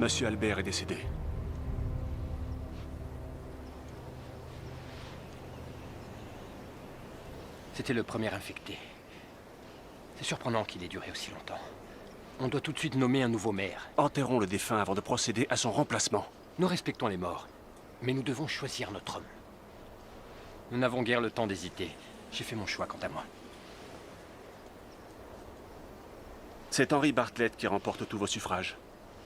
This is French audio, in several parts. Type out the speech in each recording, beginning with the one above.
Monsieur Albert est décédé. C'était le premier infecté. C'est surprenant qu'il ait duré aussi longtemps. On doit tout de suite nommer un nouveau maire. Enterrons le défunt avant de procéder à son remplacement. Nous respectons les morts, mais nous devons choisir notre homme. Nous n'avons guère le temps d'hésiter. J'ai fait mon choix quant à moi. C'est Henry Bartlett qui remporte tous vos suffrages.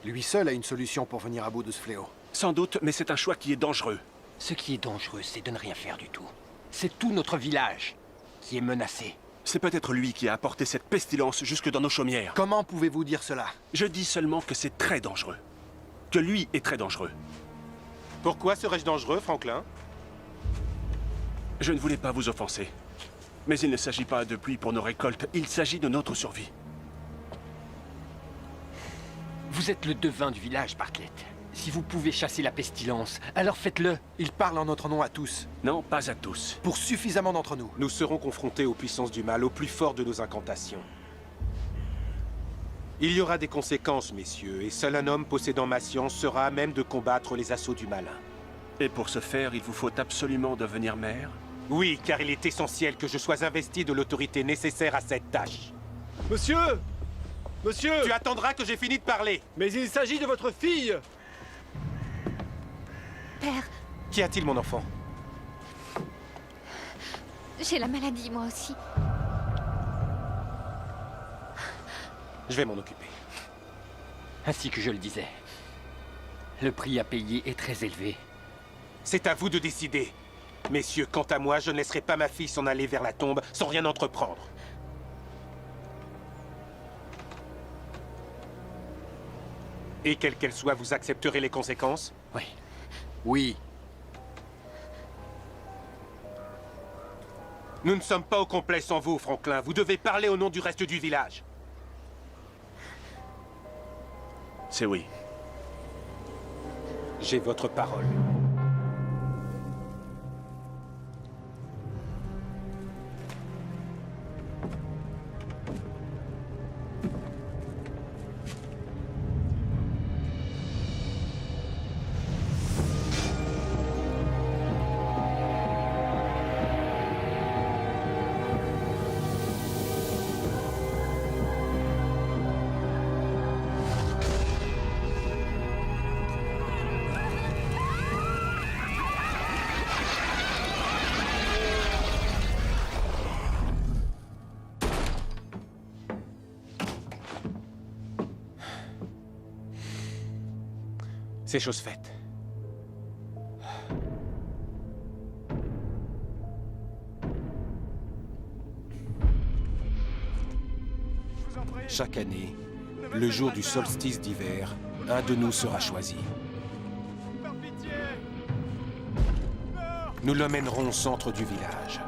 Lui seul a une solution pour venir à bout de ce fléau. Sans doute, mais c'est un choix qui est dangereux. Ce qui est dangereux, c'est de ne rien faire du tout. C'est tout notre village qui est menacé. C'est peut-être lui qui a apporté cette pestilence jusque dans nos chaumières. Comment pouvez-vous dire cela? Je dis seulement que c'est très dangereux. Que lui est très dangereux. Pourquoi serais-je dangereux, Franklin? Je ne voulais pas vous offenser. Mais il ne s'agit pas de pluie pour nos récoltes, il s'agit de notre survie. Vous êtes le devin du village, Bartlett. Si vous pouvez chasser la pestilence, alors faites-le. Il parle en notre nom à tous, Non, pas à tous. pour suffisamment d'entre nous. Nous serons confrontés aux puissances du mal, au plus fort de nos incantations. Il y aura des conséquences, messieurs, et seul un homme possédant ma science sera à même de combattre les assauts du malin. Et pour ce faire, il vous faut absolument devenir maire? Oui, car il est essentiel que je sois investi de l'autorité nécessaire à cette tâche. Monsieur! Monsieur! Tu attendras que j'ai fini de parler. Mais il s'agit de votre fille! Père, Qu'y a-t-il, mon enfant? j'ai la maladie, moi aussi. Je vais m'en occuper. Ainsi que je le disais. Le prix à payer est très élevé. C'est à vous de décider. Messieurs, quant à moi, je ne laisserai pas ma fille s'en aller vers la tombe sans rien entreprendre. Et quelle qu'elle soit, vous accepterez les conséquences? Oui. Oui. Nous ne sommes pas au complet sans vous, Franklin. Vous devez parler au nom du reste du village. C'est oui. J'ai votre parole. C'est chose faite. Chaque année, le jour du solstice d'hiver, un de nous sera choisi. Nous l'emmènerons au centre du village.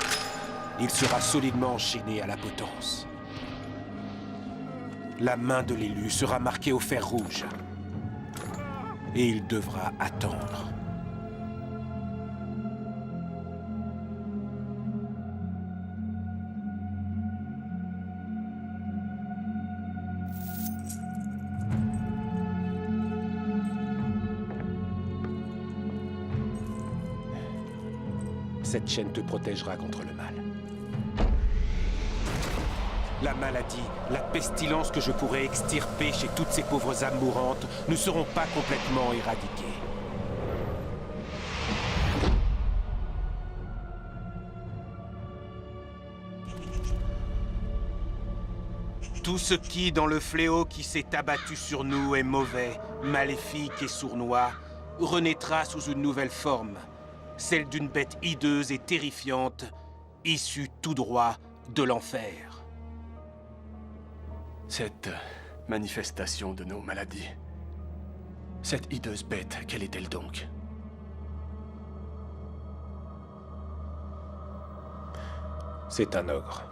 Il sera solidement enchaîné à la potence. La main de l'élu sera marquée au fer rouge. Et il devra attendre. Cette chaîne te protégera contre le mal. La maladie, la pestilence que je pourrais extirper chez toutes ces pauvres âmes mourantes ne seront pas complètement éradiquées. Tout ce qui, dans le fléau qui s'est abattu sur nous, est mauvais, maléfique et sournois, renaîtra sous une nouvelle forme, celle d'une bête hideuse et terrifiante, issue tout droit de l'enfer. Cette manifestation de nos maladies. Cette hideuse bête, quelle est-elle donc? C'est un ogre.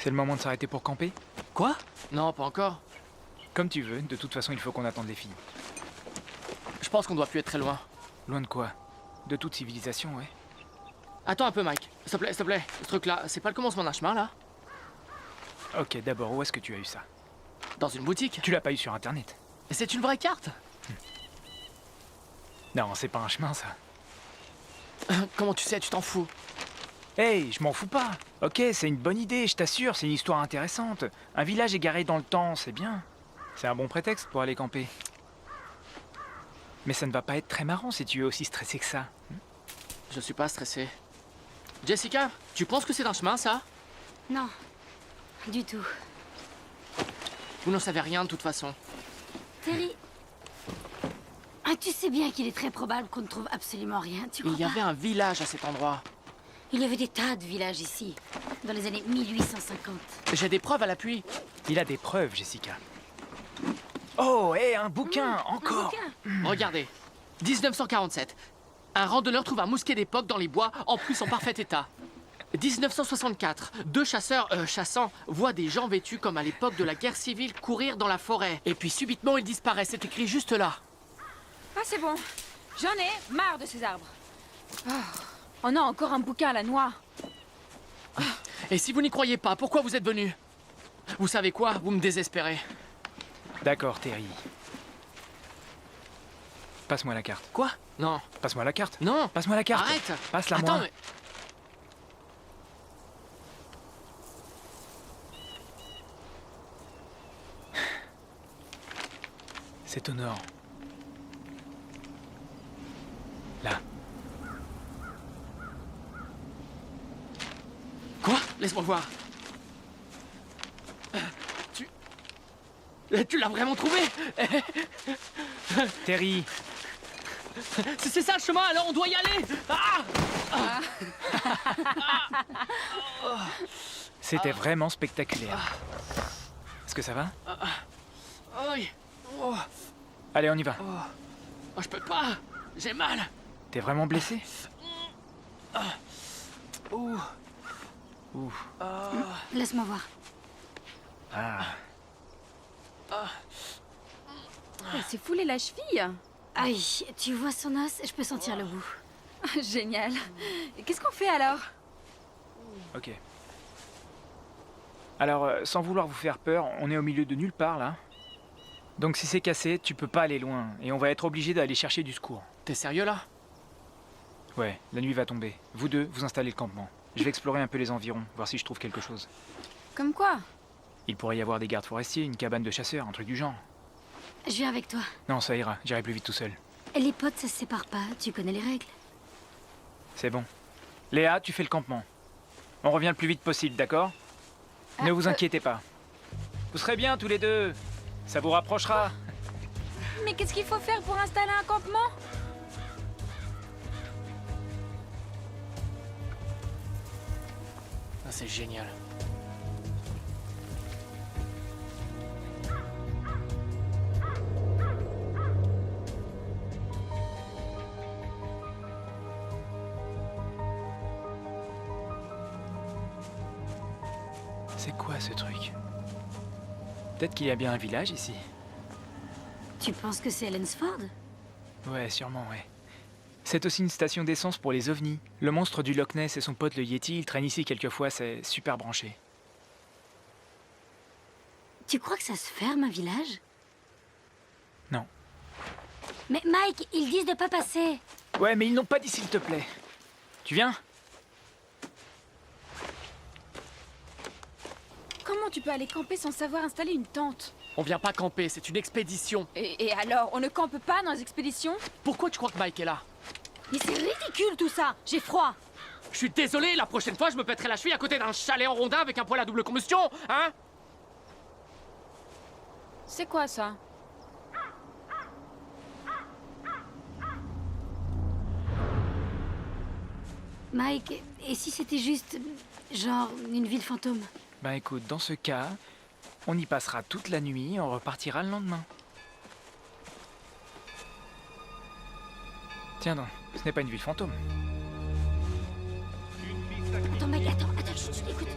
C'est le moment de s'arrêter pour camper? Quoi? Non, pas encore. Comme tu veux, de toute façon il faut qu'on attende les filles. Je pense qu'on doit plus être très loin. Loin de quoi? De toute civilisation, ouais. Attends un peu, Mike. S'il te plaît, ce truc-là, c'est pas le commencement d'un chemin, là? Ok, d'abord, où est-ce que tu as eu ça? Dans une boutique? Tu l'as pas eu sur internet? C'est une vraie carte? Non, c'est pas un chemin, ça. Comment tu sais? Tu t'en fous. Hey, je m'en fous pas. Ok, c'est une bonne idée, je t'assure, c'est une histoire intéressante. Un village égaré dans le temps, c'est bien. C'est un bon prétexte pour aller camper. Mais ça ne va pas être très marrant si tu es aussi stressé que ça. Je suis pas stressé. Jessica, tu penses que c'est un chemin, ça? Non, du tout. Vous n'en savez rien de toute façon. Terry, tu sais bien qu'il est très probable qu'on ne trouve absolument rien, tu crois Il y avait un village à cet endroit. Il y avait des tas de villages ici, dans les années 1850. J'ai des preuves à l'appui. Il a des preuves, Jessica. Oh, hé, un bouquin, encore. Regardez. 1947. Un randonneur trouve un mousquet d'époque dans les bois, en plus en parfait état. 1964. Deux chasseurs, chassant, voient des gens vêtus comme à l'époque de la guerre civile courir dans la forêt. Et puis subitement, ils disparaissent. C'est écrit juste là. Ah, c'est bon. J'en ai marre de ces arbres. Oh non, encore un bouquin à la noix. Et si vous n'y croyez pas, pourquoi vous êtes venu? Vous savez quoi? Vous me désespérez. D'accord, Terry. Passe-moi la carte. Quoi? Non. Passe-moi la carte. Non. Passe-moi la carte. Arrête. Passe-la Attends, moi. mais... C'est au nord. Là. Quoi? Laisse-moi voir. Tu l'as vraiment trouvé? Terry. C'est ça le chemin, alors on doit y aller. C'était vraiment spectaculaire. Est-ce que ça va? Aïe. Oh, Allez, on y va. je peux pas. J'ai mal. T'es vraiment blessé? Ouh. Ouh. Laisse-moi voir. Ah. Elle s'est foulée la cheville. Aïe, tu vois son os? Je peux sentir le bout. Génial. Et qu'est-ce qu'on fait alors? Ok. Alors, sans vouloir vous faire peur, on est au milieu de nulle part, là. Donc si c'est cassé, tu peux pas aller loin, et on va être obligé d'aller chercher du secours. T'es sérieux là? Ouais, la nuit va tomber. Vous deux, vous installez le campement. Je vais explorer un peu les environs, voir si je trouve quelque chose. Comme quoi? Il pourrait y avoir des gardes forestiers, une cabane de chasseurs, un truc du genre. Je viens avec toi. Non, ça ira, j'irai plus vite tout seul. Les potes, ça se sépare pas, tu connais les règles. C'est bon. Léa, tu fais le campement. On revient le plus vite possible, d'accord? Ne vous inquiétez pas. Vous serez bien tous les deux. Ça vous rapprochera. Mais qu'est-ce qu'il faut faire pour installer un campement? C'est génial. C'est quoi ce truc? Peut-être qu'il y a bien un village ici. Tu penses que c'est Ellensford? Ouais, sûrement, ouais. C'est aussi une station d'essence pour les ovnis. Le monstre du Loch Ness et son pote le Yeti, ils traînent ici quelquefois, c'est super branché. Tu crois que ça se ferme, un village? Non. Mais Mike, ils disent de pas passer. Ouais, mais ils n'ont pas dit s'il te plaît. Tu viens? Comment tu peux aller camper sans savoir installer une tente? On vient pas camper, c'est une expédition. Et alors, on ne campe pas dans les expéditions? Pourquoi tu crois que Mike est là? Mais c'est ridicule tout ça. J'ai froid. Je suis désolé, la prochaine fois je me pèterai la cheville à côté d'un chalet en rondin avec un poêle à double combustion, hein? C'est quoi ça? Mike, et si c'était juste, genre, une ville fantôme? Ben écoute, dans ce cas, on y passera toute la nuit et on repartira le lendemain. Tiens donc, ce n'est pas une ville fantôme. Attends, Mike, attends, chut, écoute.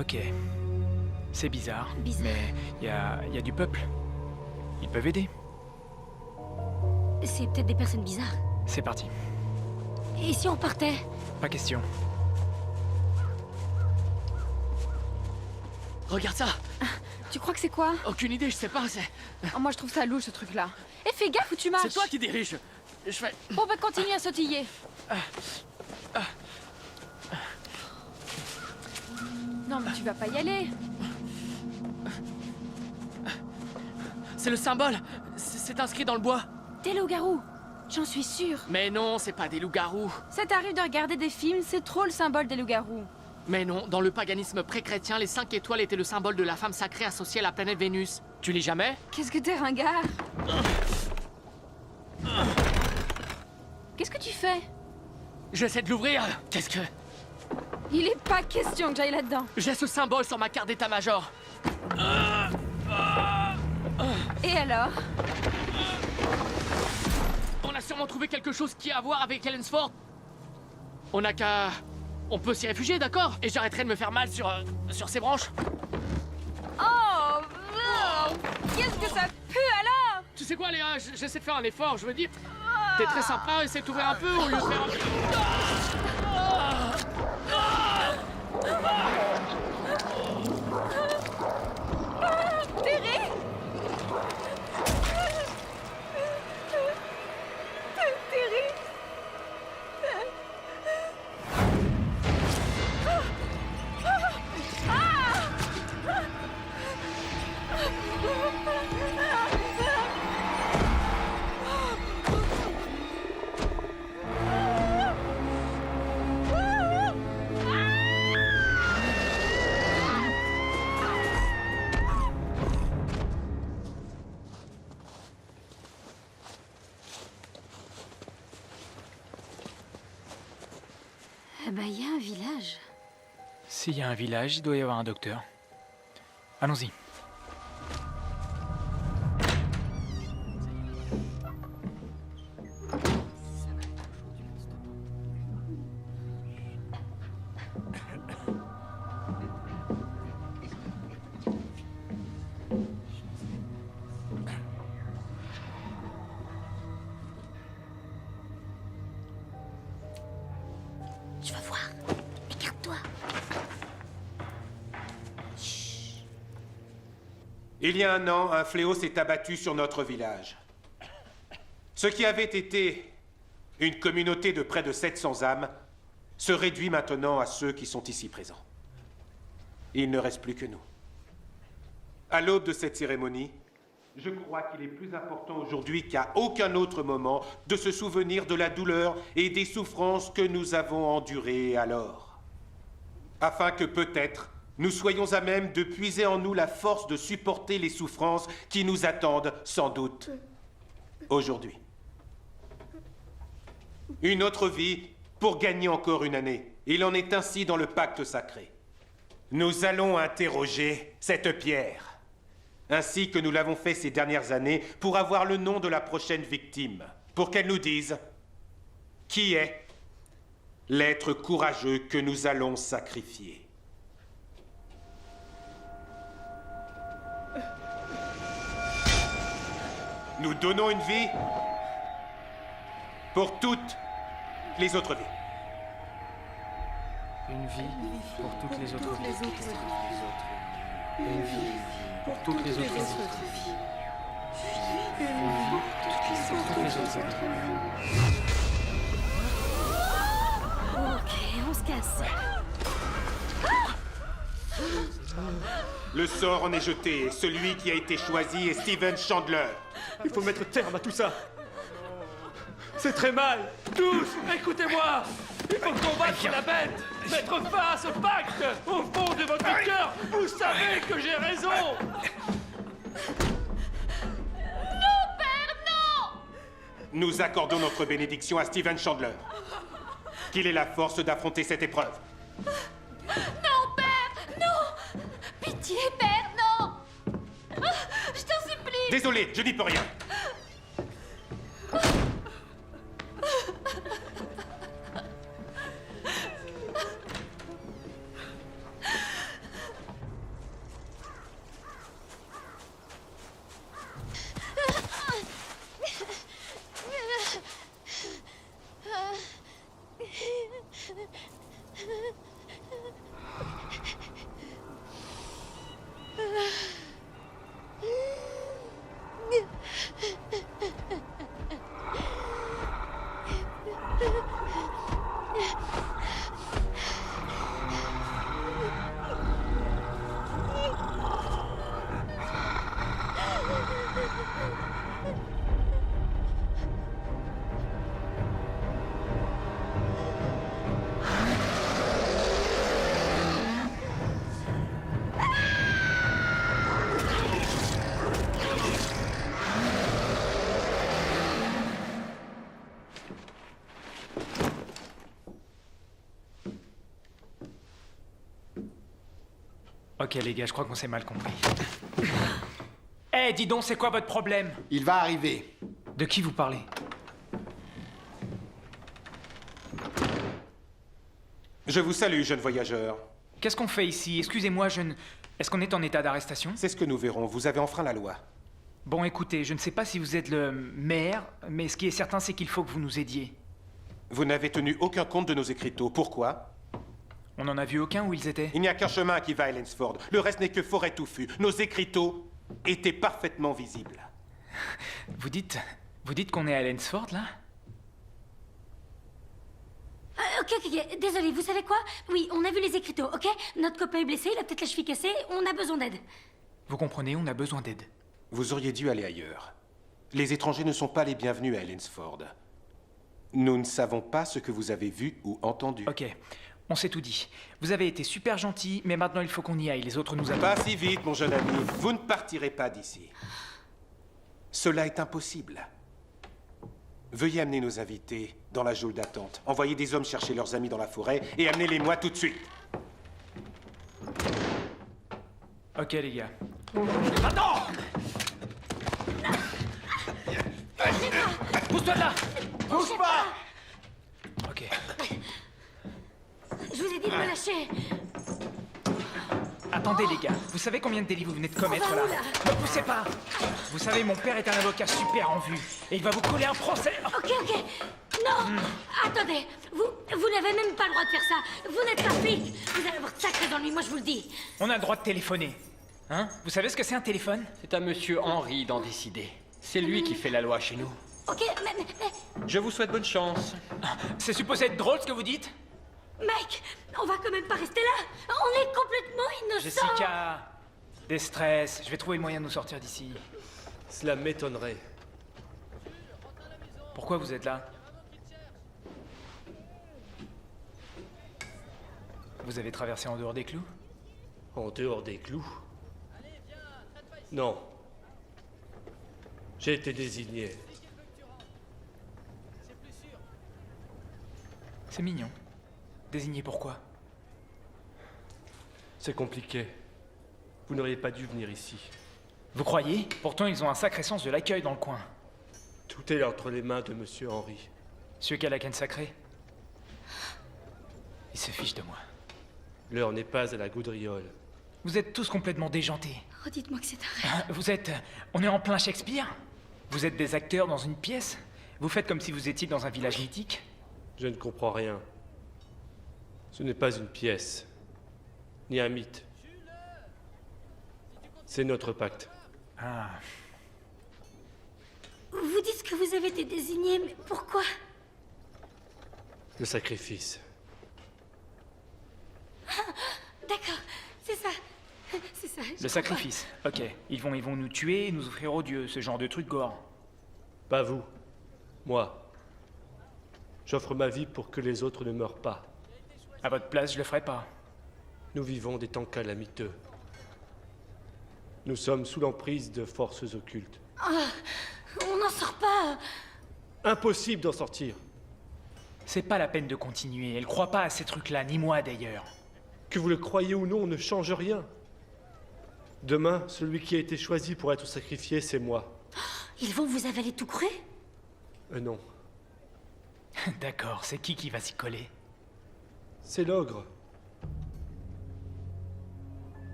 Ok. C'est bizarre. Bizarre. Mais il y a du peuple. Ils peuvent aider. C'est peut-être des personnes bizarres. C'est parti. Et si on partait? Pas question. Regarde ça. Tu crois que c'est quoi? Aucune idée, je sais pas, c'est... Oh, moi, je trouve ça louche, ce truc-là. Et fais gaffe où tu marches. C'est toi qui dirige. Je fais... Bon, bah, continue à sautiller. Non, mais tu vas pas y aller. C'est le symbole. C'est inscrit dans le bois. Des loups-garous. J'en suis sûre. Mais non, c'est pas des loups-garous. Ça t'arrive de regarder des films, c'est trop le symbole des loups-garous. Mais non, dans le paganisme pré-chrétien, les 5 étoiles étaient le symbole de la femme sacrée associée à la planète Vénus. Tu lis jamais? Qu'est-ce que t'es ringard? Qu'est-ce que tu fais? J'essaie de l'ouvrir. Qu'est-ce que... Il est pas question que j'aille là-dedans. J'ai ce symbole sur ma carte d'état-major. Et alors? On a sûrement trouvé quelque chose qui a à voir avec Helensford. On n'a qu'à... On peut s'y réfugier, d'accord? Et j'arrêterai de me faire mal sur ces branches. Oh, qu'est-ce que ça pue alors? Tu sais quoi, Léa? J'essaie de faire un effort, je veux dire... T'es très sympa, essaie de t'ouvrir un peu au lieu de faire Terry? Terry? Bah, il y a un village. S'il y a un village, il doit y avoir un docteur. Allons-y. Tu vas voir. Écarte-toi. Il y a un an, un fléau s'est abattu sur notre village. Ce qui avait été une communauté de près de 700 âmes se réduit maintenant à ceux qui sont ici présents. Il ne reste plus que nous. À l'aube de cette cérémonie, je crois qu'il est plus important aujourd'hui qu'à aucun autre moment de se souvenir de la douleur et des souffrances que nous avons endurées alors. Afin que peut-être nous soyons à même de puiser en nous la force de supporter les souffrances qui nous attendent sans doute aujourd'hui. Une autre vie pour gagner encore une année. Il en est ainsi dans le pacte sacré. Nous allons interroger cette pierre, ainsi que nous l'avons fait ces dernières années, pour avoir le nom de la prochaine victime, pour qu'elle nous dise qui est l'être courageux que nous allons sacrifier. Nous donnons une vie pour toutes les autres vies. Une vie pour toutes les autres vies. Une vie pour toutes les autres vies. Une vie pour toutes les autres vies. Ok, on se casse. Le sort en est jeté, et celui qui a été choisi est Steven Chandler. Il faut mettre terme à tout ça. C'est très mal. Tous, écoutez-moi. Il faut combattre la bête. Mettre fin à ce pacte. Au fond de votre cœur, vous savez que j'ai raison. Nous accordons notre bénédiction à Steven Chandler. Qu'il ait la force d'affronter cette épreuve. Non, père, non. Pitié, père, non. Je t'en supplie. Désolé, je n'y peux rien. Ok les gars, je crois qu'on s'est mal compris. Eh, dis donc, c'est quoi votre problème? Il va arriver. De qui vous parlez? Je vous salue, jeune voyageur. Qu'est-ce qu'on fait ici? Excusez-moi, je ne... Est-ce qu'on est en état d'arrestation? C'est ce que nous verrons. Vous avez enfreint la loi. Bon, écoutez, je ne sais pas si vous êtes le maire, mais ce qui est certain, c'est qu'il faut que vous nous aidiez. Vous n'avez tenu aucun compte de nos écriteaux. Pourquoi? On n'en a vu aucun où ils étaient? Il n'y a qu'un chemin qui va à Ellensford. Le reste n'est que forêt touffue. Nos écriteaux étaient parfaitement visibles. Vous dites qu'on est à Ellensford, là? Ok. Désolé, vous savez quoi? Oui, on a vu les écriteaux, ok? Notre copain est blessé, il a peut-être la cheville cassée, on a besoin d'aide. Vous comprenez, on a besoin d'aide. Vous auriez dû aller ailleurs. Les étrangers ne sont pas les bienvenus à Ellensford. Nous ne savons pas ce que vous avez vu ou entendu. Ok, on s'est tout dit. Vous avez été super gentil, mais maintenant il faut qu'on y aille, les autres nous attendent. Pas si vite, mon jeune ami. Vous ne partirez pas d'ici. Cela est impossible. Veuillez amener nos invités dans la geôle d'attente. Envoyez des hommes chercher leurs amis dans la forêt et amenez-les-moi tout de suite. Ok, les gars. Attends! Pousse-toi de là! Bouge pas! Ok. Je vous ai dit de me lâcher. Attendez, les gars. Vous savez combien de délits vous venez de commettre, va là? où, là? Ne poussez pas! Vous savez, mon père est un avocat super en vue. Et il va vous coller un procès. Ok. Non! Attendez, vous n'avez même pas le droit de faire ça. Vous n'êtes pas flic. Vous allez avoir de sacré dans lui, moi je vous le dis. On a le droit de téléphoner. Hein? Vous savez ce que c'est un téléphone? C'est à monsieur Henry d'en décider. C'est lui qui fait la loi chez nous. Ok, mais... Je vous souhaite bonne chance. C'est supposé être drôle ce que vous dites? Mec, on va quand même pas rester là. On est complètement innocents. Jessica, des stress. Je vais trouver le moyen de nous sortir d'ici. Cela m'étonnerait. Pourquoi vous êtes là? Vous avez traversé en dehors des clous? En dehors des clous? Non. J'ai été désigné. C'est mignon. Désigné pourquoi? C'est compliqué. Vous n'auriez pas dû venir ici. Vous croyez? Pourtant, ils ont un sacré sens de l'accueil dans le coin. Tout est entre les mains de monsieur Henry. Celui qui a la canne sacrée? Il se fiche de moi. L'heure n'est pas à la gaudriole. Vous êtes tous complètement déjantés. Redites-moi que c'est un rêve. Vous êtes... On est en plein Shakespeare? Vous êtes des acteurs dans une pièce? Vous faites comme si vous étiez dans un village mythique? Je ne comprends rien. Ce n'est pas une pièce, ni un mythe. C'est notre pacte. Ah... Vous dites que vous avez été désigné, mais pourquoi? Le sacrifice. D'accord, c'est ça. C'est ça. je Le sacrifice. Ok. Ils vont nous tuer et nous offrir aux dieux, ce genre de truc gore. Pas vous. Moi. J'offre ma vie pour que les autres ne meurent pas. À votre place, je le ferai pas. Nous vivons des temps calamiteux. Nous sommes sous l'emprise de forces occultes. On n'en sort pas. Impossible d'en sortir. C'est pas la peine de continuer. Elle croit pas à ces trucs-là, ni moi d'ailleurs. Que vous le croyez ou non, ne change rien. Demain, celui qui a été choisi pour être sacrifié, c'est moi. Ils vont vous avaler tout cru? Non. D'accord, c'est qui va s'y coller? C'est l'ogre.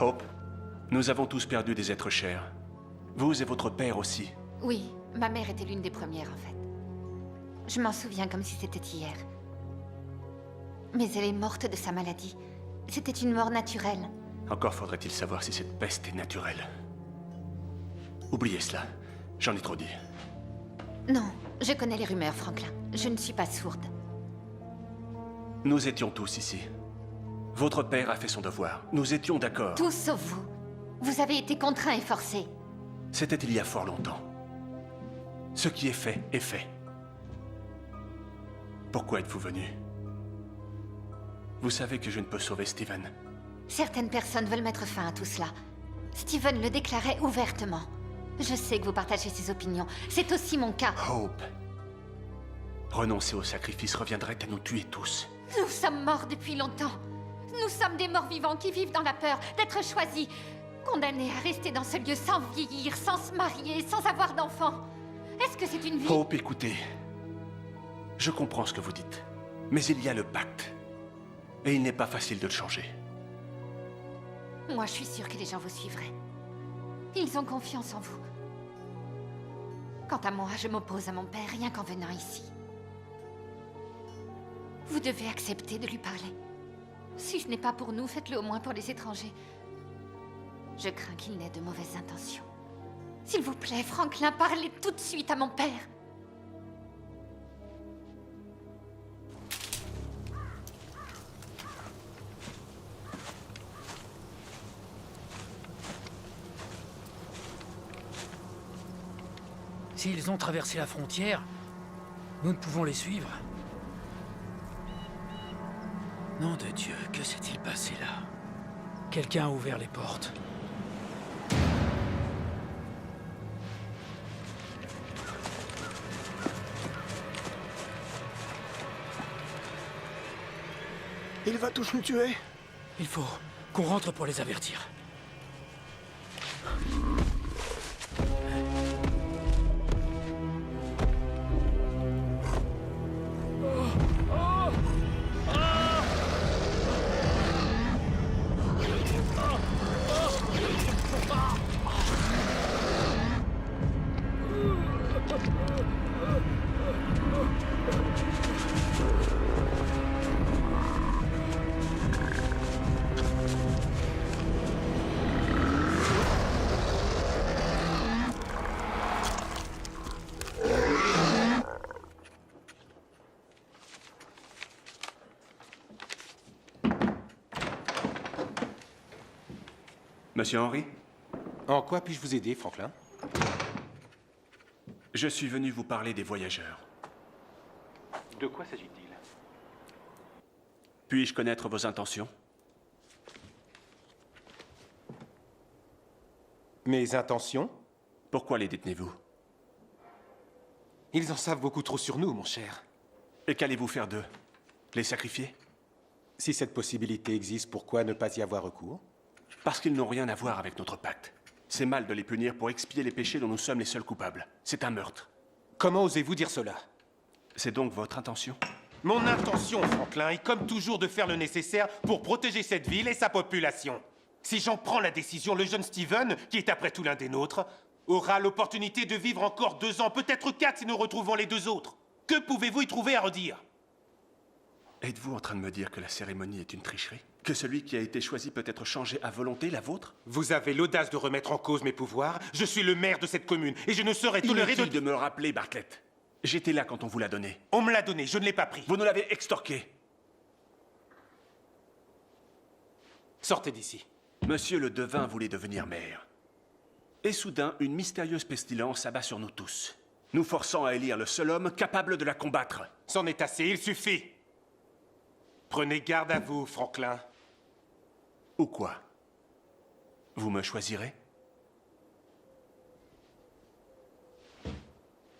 Hope, nous avons tous perdu des êtres chers. Vous et votre père aussi. Oui, ma mère était l'une des premières en fait. Je m'en souviens comme si c'était hier. Mais elle est morte de sa maladie. C'était une mort naturelle. Encore faudrait-il savoir si cette peste est naturelle. Oubliez cela. J'en ai trop dit. Non, je connais les rumeurs, Franklin. Je ne suis pas sourde. Nous étions tous ici. Votre père a fait son devoir. Nous étions d'accord. Tous sauf vous. Vous avez été contraints et forcés. C'était il y a fort longtemps. Ce qui est fait est fait. Pourquoi êtes-vous venu? Vous savez que je ne peux sauver Steven. Certaines personnes veulent mettre fin à tout cela. Steven le déclarait ouvertement. Je sais que vous partagez ses opinions. C'est aussi mon cas. Hope. Renoncer au sacrifice reviendrait à nous tuer tous. Nous sommes morts depuis longtemps. Nous sommes des morts vivants qui vivent dans la peur d'être choisis, condamnés à rester dans ce lieu sans vieillir, sans se marier, sans avoir d'enfants. Est-ce que c'est une vie? Hope, écoutez. Je comprends ce que vous dites. Mais il y a le pacte. Et il n'est pas facile de le changer. Moi, je suis sûre que les gens vous suivraient. Ils ont confiance en vous. Quant à moi, je m'oppose à mon père rien qu'en venant ici. Vous devez accepter de lui parler. Si ce n'est pas pour nous, faites-le au moins pour les étrangers. Je crains qu'il n'ait de mauvaises intentions. S'il vous plaît, Franklin, parlez tout de suite à mon père. S'ils ont traversé la frontière, nous ne pouvons les suivre. Nom de Dieu, que s'est-il passé là? Quelqu'un a ouvert les portes. Il va tous nous tuer. Il faut qu'on rentre pour les avertir. Monsieur Henry, En quoi puis-je vous aider, Franklin? je suis venu vous parler des voyageurs. De quoi s'agit-il? Puis-je connaître vos intentions? Mes intentions? Pourquoi les détenez-vous? Ils en savent beaucoup trop sur nous, mon cher. Et qu'allez-vous faire d'eux? Les sacrifier? Si cette possibilité existe, pourquoi ne pas y avoir recours? Parce qu'ils n'ont rien à voir avec notre pacte. C'est mal de les punir pour expier les péchés dont nous sommes les seuls coupables. C'est un meurtre. Comment osez-vous dire cela? C'est donc votre intention? Mon intention, Franklin, est comme toujours de faire le nécessaire pour protéger cette ville et sa population. Si j'en prends la décision, le jeune Steven, qui est après tout l'un des nôtres, aura l'opportunité de vivre encore 2 ans, peut-être 4 si nous retrouvons les 2 autres. Que pouvez-vous y trouver à redire? Êtes-vous en train de me dire que la cérémonie est une tricherie? Que celui qui a été choisi peut être changé à volonté, la vôtre? Vous avez l'audace de remettre en cause mes pouvoirs. Je suis le maire de cette commune et je ne saurais tolérer Inutile de me le rappeler, Bartlett. J'étais là quand on vous l'a donné. On me l'a donné, je ne l'ai pas pris. Vous nous l'avez extorqué. Sortez d'ici. Monsieur le devin voulait devenir maire. Et soudain, une mystérieuse pestilence abat sur nous tous, nous forçant à élire le seul homme capable de la combattre. C'en est assez, il suffit. Prenez garde à vous, Franklin. Ou quoi? Vous me choisirez?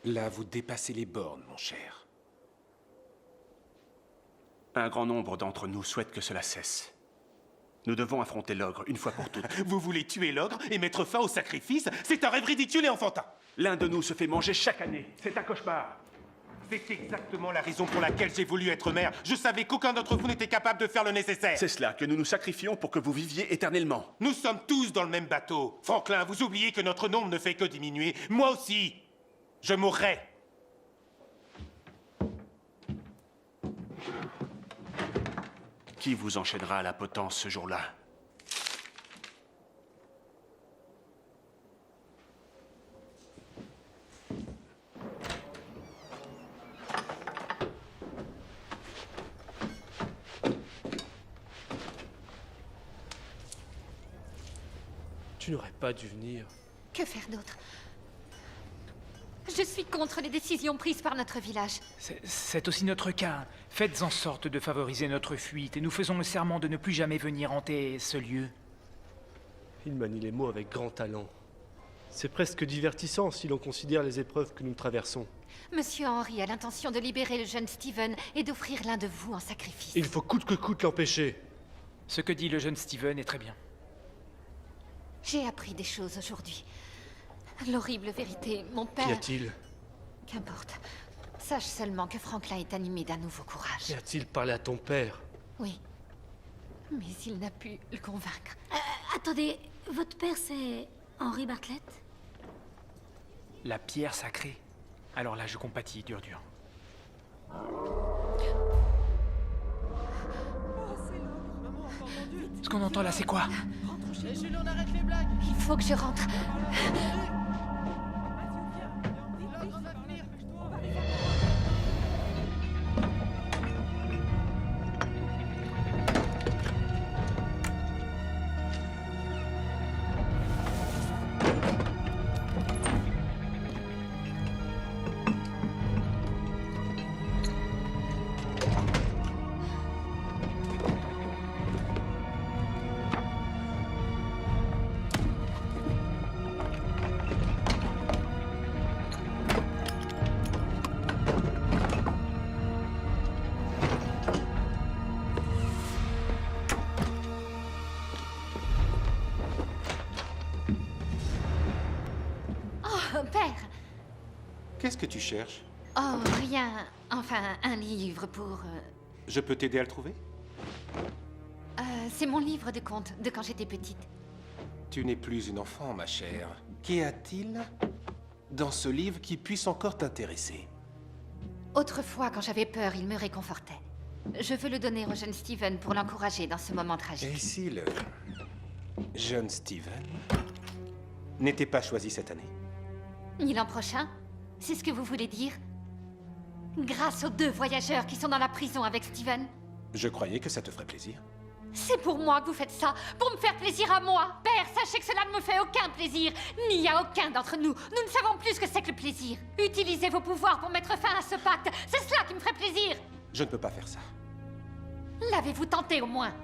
Là, vous dépassez les bornes, mon cher. Un grand nombre d'entre nous souhaitent que cela cesse. Nous devons affronter l'ogre une fois pour toutes. Vous voulez tuer l'ogre et mettre fin au sacrifice? C'est un rêve ridicule et enfantin. L'un de nous se fait manger chaque année. C'est un cauchemar. C'est exactement la raison pour laquelle j'ai voulu être maire. Je savais qu'aucun d'entre vous n'était capable de faire le nécessaire. C'est cela, que nous nous sacrifions pour que vous viviez éternellement. Nous sommes tous dans le même bateau. Franklin, vous oubliez que notre nombre ne fait que diminuer. Moi aussi. Je mourrai. Qui vous enchaînera à la potence ce jour-là? Tu n'aurais pas dû venir. Que faire d'autre? Je suis contre les décisions prises par notre village. C'est aussi notre cas. Faites en sorte de favoriser notre fuite et nous faisons le serment de ne plus jamais venir hanter ce lieu. Il manie les mots avec grand talent. C'est presque divertissant si l'on considère les épreuves que nous traversons. Monsieur Henry a l'intention de libérer le jeune Steven et d'offrir l'un de vous en sacrifice. Il faut coûte que coûte l'empêcher. Ce que dit le jeune Steven est très bien. J'ai appris des choses aujourd'hui. L'horrible vérité, mon père... Qu'y a-t-il? Qu'importe. Sache seulement que Franklin est animé d'un nouveau courage. Qu'y a-t-il parlé à ton père? Oui. Mais il n'a pu le convaincre. Attendez, votre père c'est Henry Bartlett? La pierre sacrée. Alors là, je compatis, dur. Ce qu'on entend là, c'est quoi? Il faut que je rentre. Oh, père! Qu'est-ce que tu cherches? Oh, rien. Enfin, un livre pour... Je peux t'aider à le trouver? c'est mon livre de contes de quand j'étais petite. Tu n'es plus une enfant, ma chère. Qu'y a-t-il dans ce livre qui puisse encore t'intéresser? Autrefois, quand j'avais peur, il me réconfortait. Je veux le donner au jeune Steven pour l'encourager dans ce moment tragique. Et si le jeune Steven n'était pas choisi cette année? Ni l'an prochain? C'est ce que vous voulez dire? Grâce aux 2 voyageurs qui sont dans la prison avec Steven? Je croyais que ça te ferait plaisir. C'est pour moi que vous faites ça, pour me faire plaisir à moi. Père, sachez que cela ne me fait aucun plaisir, ni à aucun d'entre nous. Nous ne savons plus ce que c'est que le plaisir. Utilisez vos pouvoirs pour mettre fin à ce pacte. C'est cela qui me ferait plaisir. Je ne peux pas faire ça. L'avez-vous tenté au moins?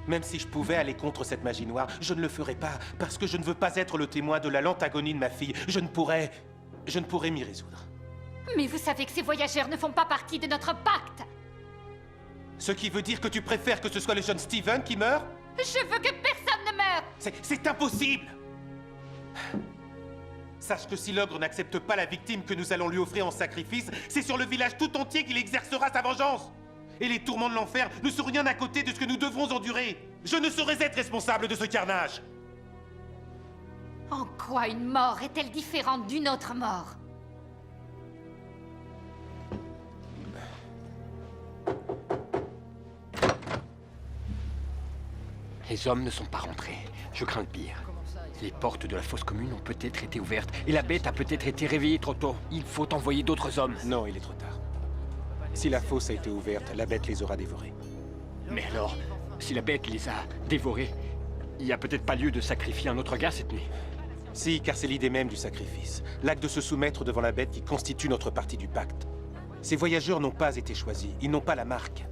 Même si je pouvais aller contre cette magie noire, je ne le ferais pas, parce que je ne veux pas être le témoin de la lente agonie de ma fille. Je ne pourrais m'y résoudre. Mais vous savez que ces voyageurs ne font pas partie de notre pacte. Ce qui veut dire que tu préfères que ce soit le jeune Steven qui meure? Je veux que personne ne meure. C'est impossible! Sache que si l'ogre n'accepte pas la victime que nous allons lui offrir en sacrifice, c'est sur le village tout entier qu'il exercera sa vengeance! Et les tourments de l'enfer ne sont rien à côté de ce que nous devrons endurer! Je ne saurais être responsable de ce carnage! En quoi une mort est-elle différente d'une autre mort? Les hommes ne sont pas rentrés. Je crains le pire. Les portes de la fosse commune ont peut-être été ouvertes, et la bête a peut-être été réveillée trop tôt. Il faut envoyer d'autres hommes. Non, il est trop tard. Si la fosse a été ouverte, la bête les aura dévorés. Mais alors, si la bête les a dévorés, il n'y a peut-être pas lieu de sacrifier un autre gars cette nuit. Si, car c'est l'idée même du sacrifice. L'acte de se soumettre devant la bête qui constitue notre partie du pacte. Ces voyageurs n'ont pas été choisis, ils n'ont pas la marque.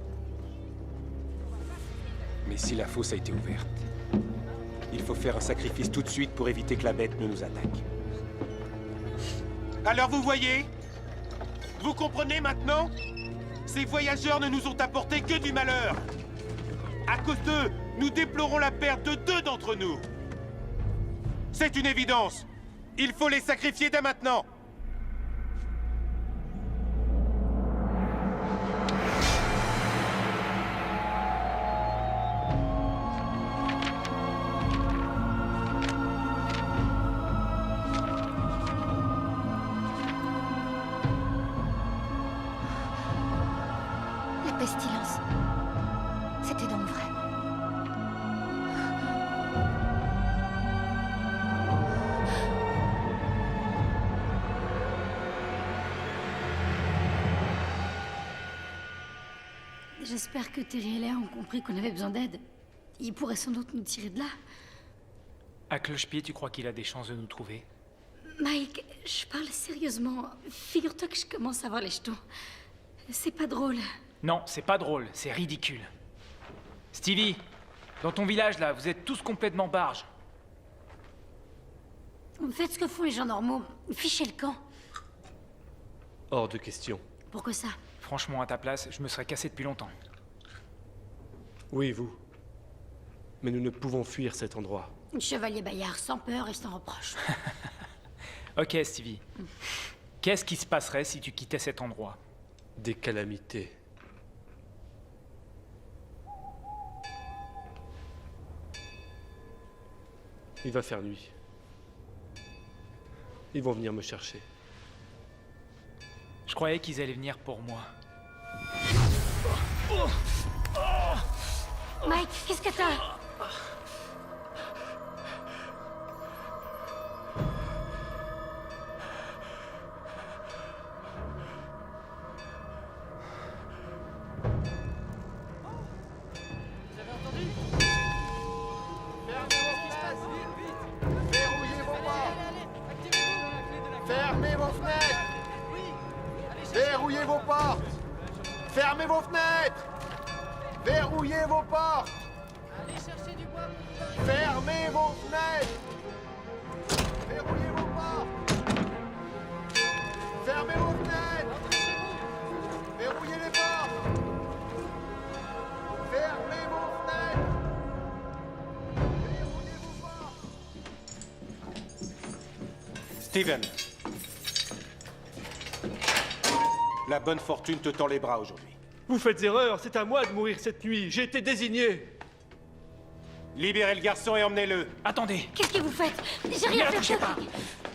Mais si la fosse a été ouverte, il faut faire un sacrifice tout de suite pour éviter que la bête ne nous attaque. Alors vous voyez? Vous comprenez maintenant? Ces voyageurs ne nous ont apporté que du malheur. À cause d'eux, nous déplorons la perte de 2 d'entre nous. C'est une évidence. Il faut les sacrifier dès maintenant. La pestilence. C'était donc vrai. J'espère que Terry et Léa ont compris qu'on avait besoin d'aide. Ils pourraient sans doute nous tirer de là. À cloche-pied, tu crois qu'il a des chances de nous trouver? Mike, je parle sérieusement. Figure-toi que je commence à avoir les jetons. C'est pas drôle. Non, c'est pas drôle, c'est ridicule. Stevie, dans ton village là, vous êtes tous complètement barges. Faites ce que font les gens normaux. Fichez le camp. Hors de question. Pourquoi ça? Franchement, à ta place, je me serais cassé depuis longtemps. Oui, vous. Mais nous ne pouvons fuir cet endroit. Chevalier Bayard, sans peur et sans reproche. Ok, Stevie. Qu'est-ce qui se passerait si tu quittais cet endroit? Des calamités. Il va faire nuit. Ils vont venir me chercher. Je croyais qu'ils allaient venir pour moi. Mike, qu'est-ce que t'as? Fermez vos fenêtres! Verrouillez vos portes! Fermez vos fenêtres! Verrouillez vos portes! Fermez vos fenêtres! Verrouillez vos portes! Fermez vos fenêtres! Verrouillez les portes! Fermez vos fenêtres! Verrouillez vos portes! Steven. La bonne fortune te tend les bras aujourd'hui. Vous faites erreur, c'est à moi de mourir cette nuit. J'ai été désigné. Libérez le garçon et emmenez-le. Attendez, Qu'est-ce que vous faites? J'ai ne rien la fait. touchez pas.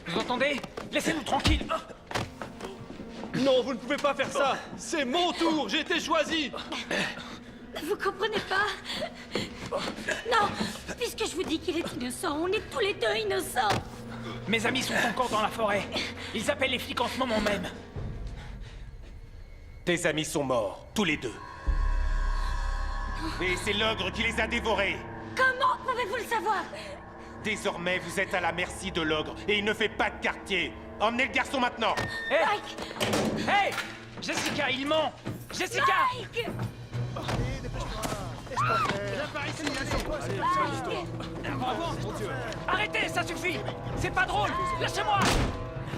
Vous entendez? Laissez-nous tranquilles. Non, vous ne pouvez pas faire ça. C'est mon tour, j'ai été choisi. Vous comprenez pas? Non, puisque je vous dis qu'il est innocent, on est tous les deux innocents. Mes amis sont encore dans la forêt. Ils appellent les flics en ce moment même. Tes amis sont morts, tous les deux. Et c'est l'ogre qui les a dévorés. Comment pouvez-vous le savoir? Désormais, vous êtes à la merci de l'ogre et il ne fait pas de quartier. Emmenez le garçon maintenant. Hé! Mike! Hé! Jessica, il ment! Jessica! Mike! Arrêtez, ça suffit! C'est pas drôle! Lâchez-moi!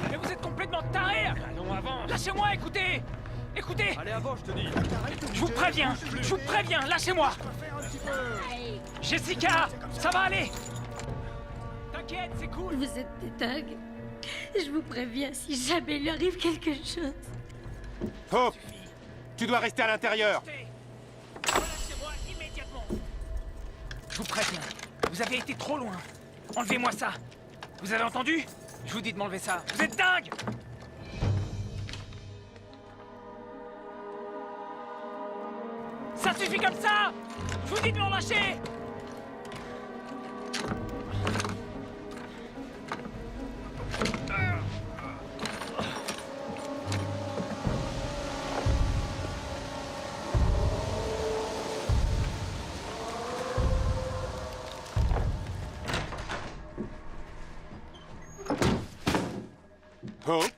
Mais vous êtes complètement tarés! Allons avant! Lâchez-moi, écoutez! Écoutez! Allez, avant, je te dis. Je vous préviens! Je vous préviens! Lâchez-moi! Jessica! Ça va aller! T'inquiète, c'est cool! Vous êtes des dingues. Je vous préviens, si jamais il lui arrive quelque chose. Hope, tu dois rester à l'intérieur. Relâchez-moi immédiatement! Je vous préviens, vous avez été trop loin. Enlevez-moi ça! Vous avez entendu? Je vous dis de m'enlever ça. Vous êtes dingue! Ça suffit comme ça! Je vous dis de me relâcher! Hope.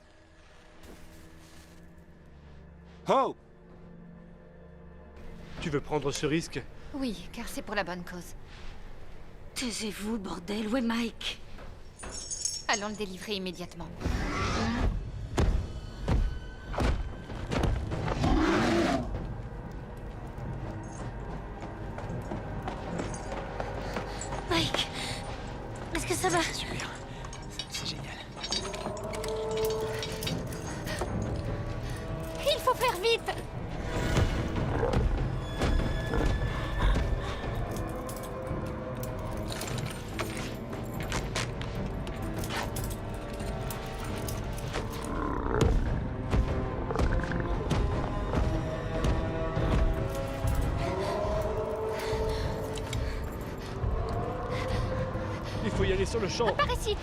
Hope. Tu veux prendre ce risque? Oui, car c'est pour la bonne cause. Taisez-vous, bordel. Où est Mike? Allons le délivrer immédiatement. Mike! Est-ce que ça va? Super. C'est génial. Il faut faire vite! Il faut y aller sur le champ. Par ici!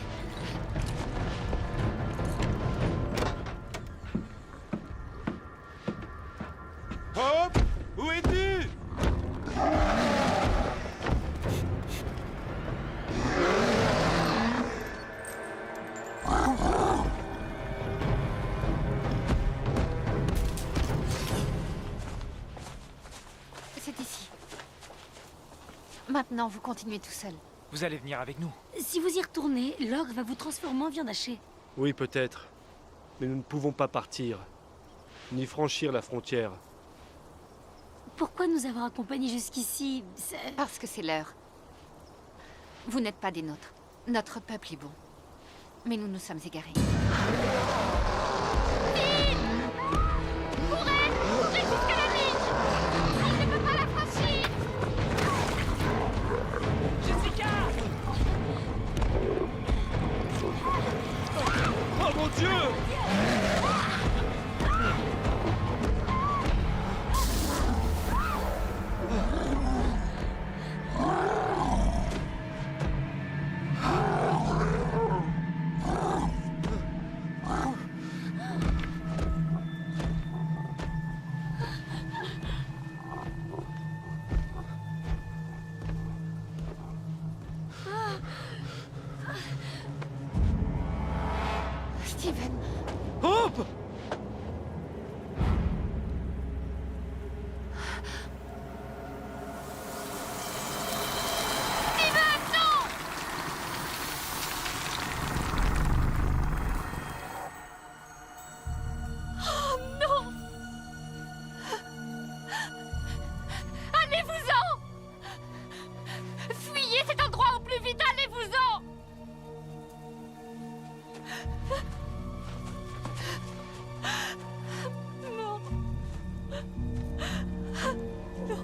Hope, où es-tu? C'est ici. Maintenant, vous continuez tout seul. Vous allez venir avec nous. Si vous y retournez, l'ogre va vous transformer en viande hachée. Oui, peut-être. Mais nous ne pouvons pas partir. Ni franchir la frontière. Pourquoi nous avoir accompagnés jusqu'ici? Parce que c'est l'heure. Vous n'êtes pas des nôtres. Notre peuple est bon. Mais nous nous sommes égarés. Oh mon Dieu! Steven! Hope! Oh non! Allez-vous-en! Fuyez cet endroit au plus vite, allez-vous-en! Non. Non.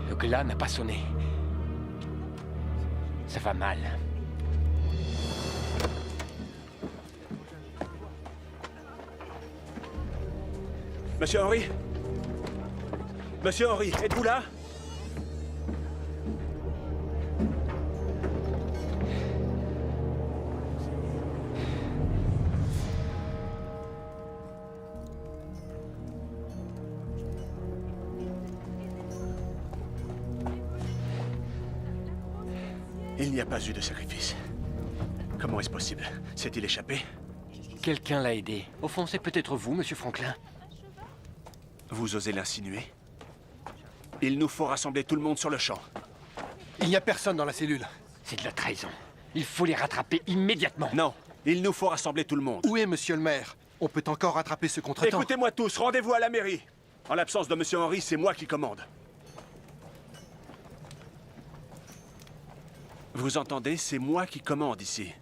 Le glas n'a pas sonné. Ça va mal. Monsieur Henry? Monsieur Henry, êtes-vous là? Il n'y a pas eu de sacrifice. Comment est-ce possible? S'est-il échappé? Quelqu'un l'a aidé. Au fond, c'est peut-être vous, monsieur Franklin. Vous osez l'insinuer? Il nous faut rassembler tout le monde sur le champ. Il n'y a personne dans la cellule. C'est de la trahison. Il faut les rattraper immédiatement. Non, il nous faut rassembler tout le monde. Où est monsieur le maire? On peut encore rattraper ce contretemps. Écoutez-moi tous, rendez-vous à la mairie. En l'absence de monsieur Henry, c'est moi qui commande. Vous entendez? C'est moi qui commande ici.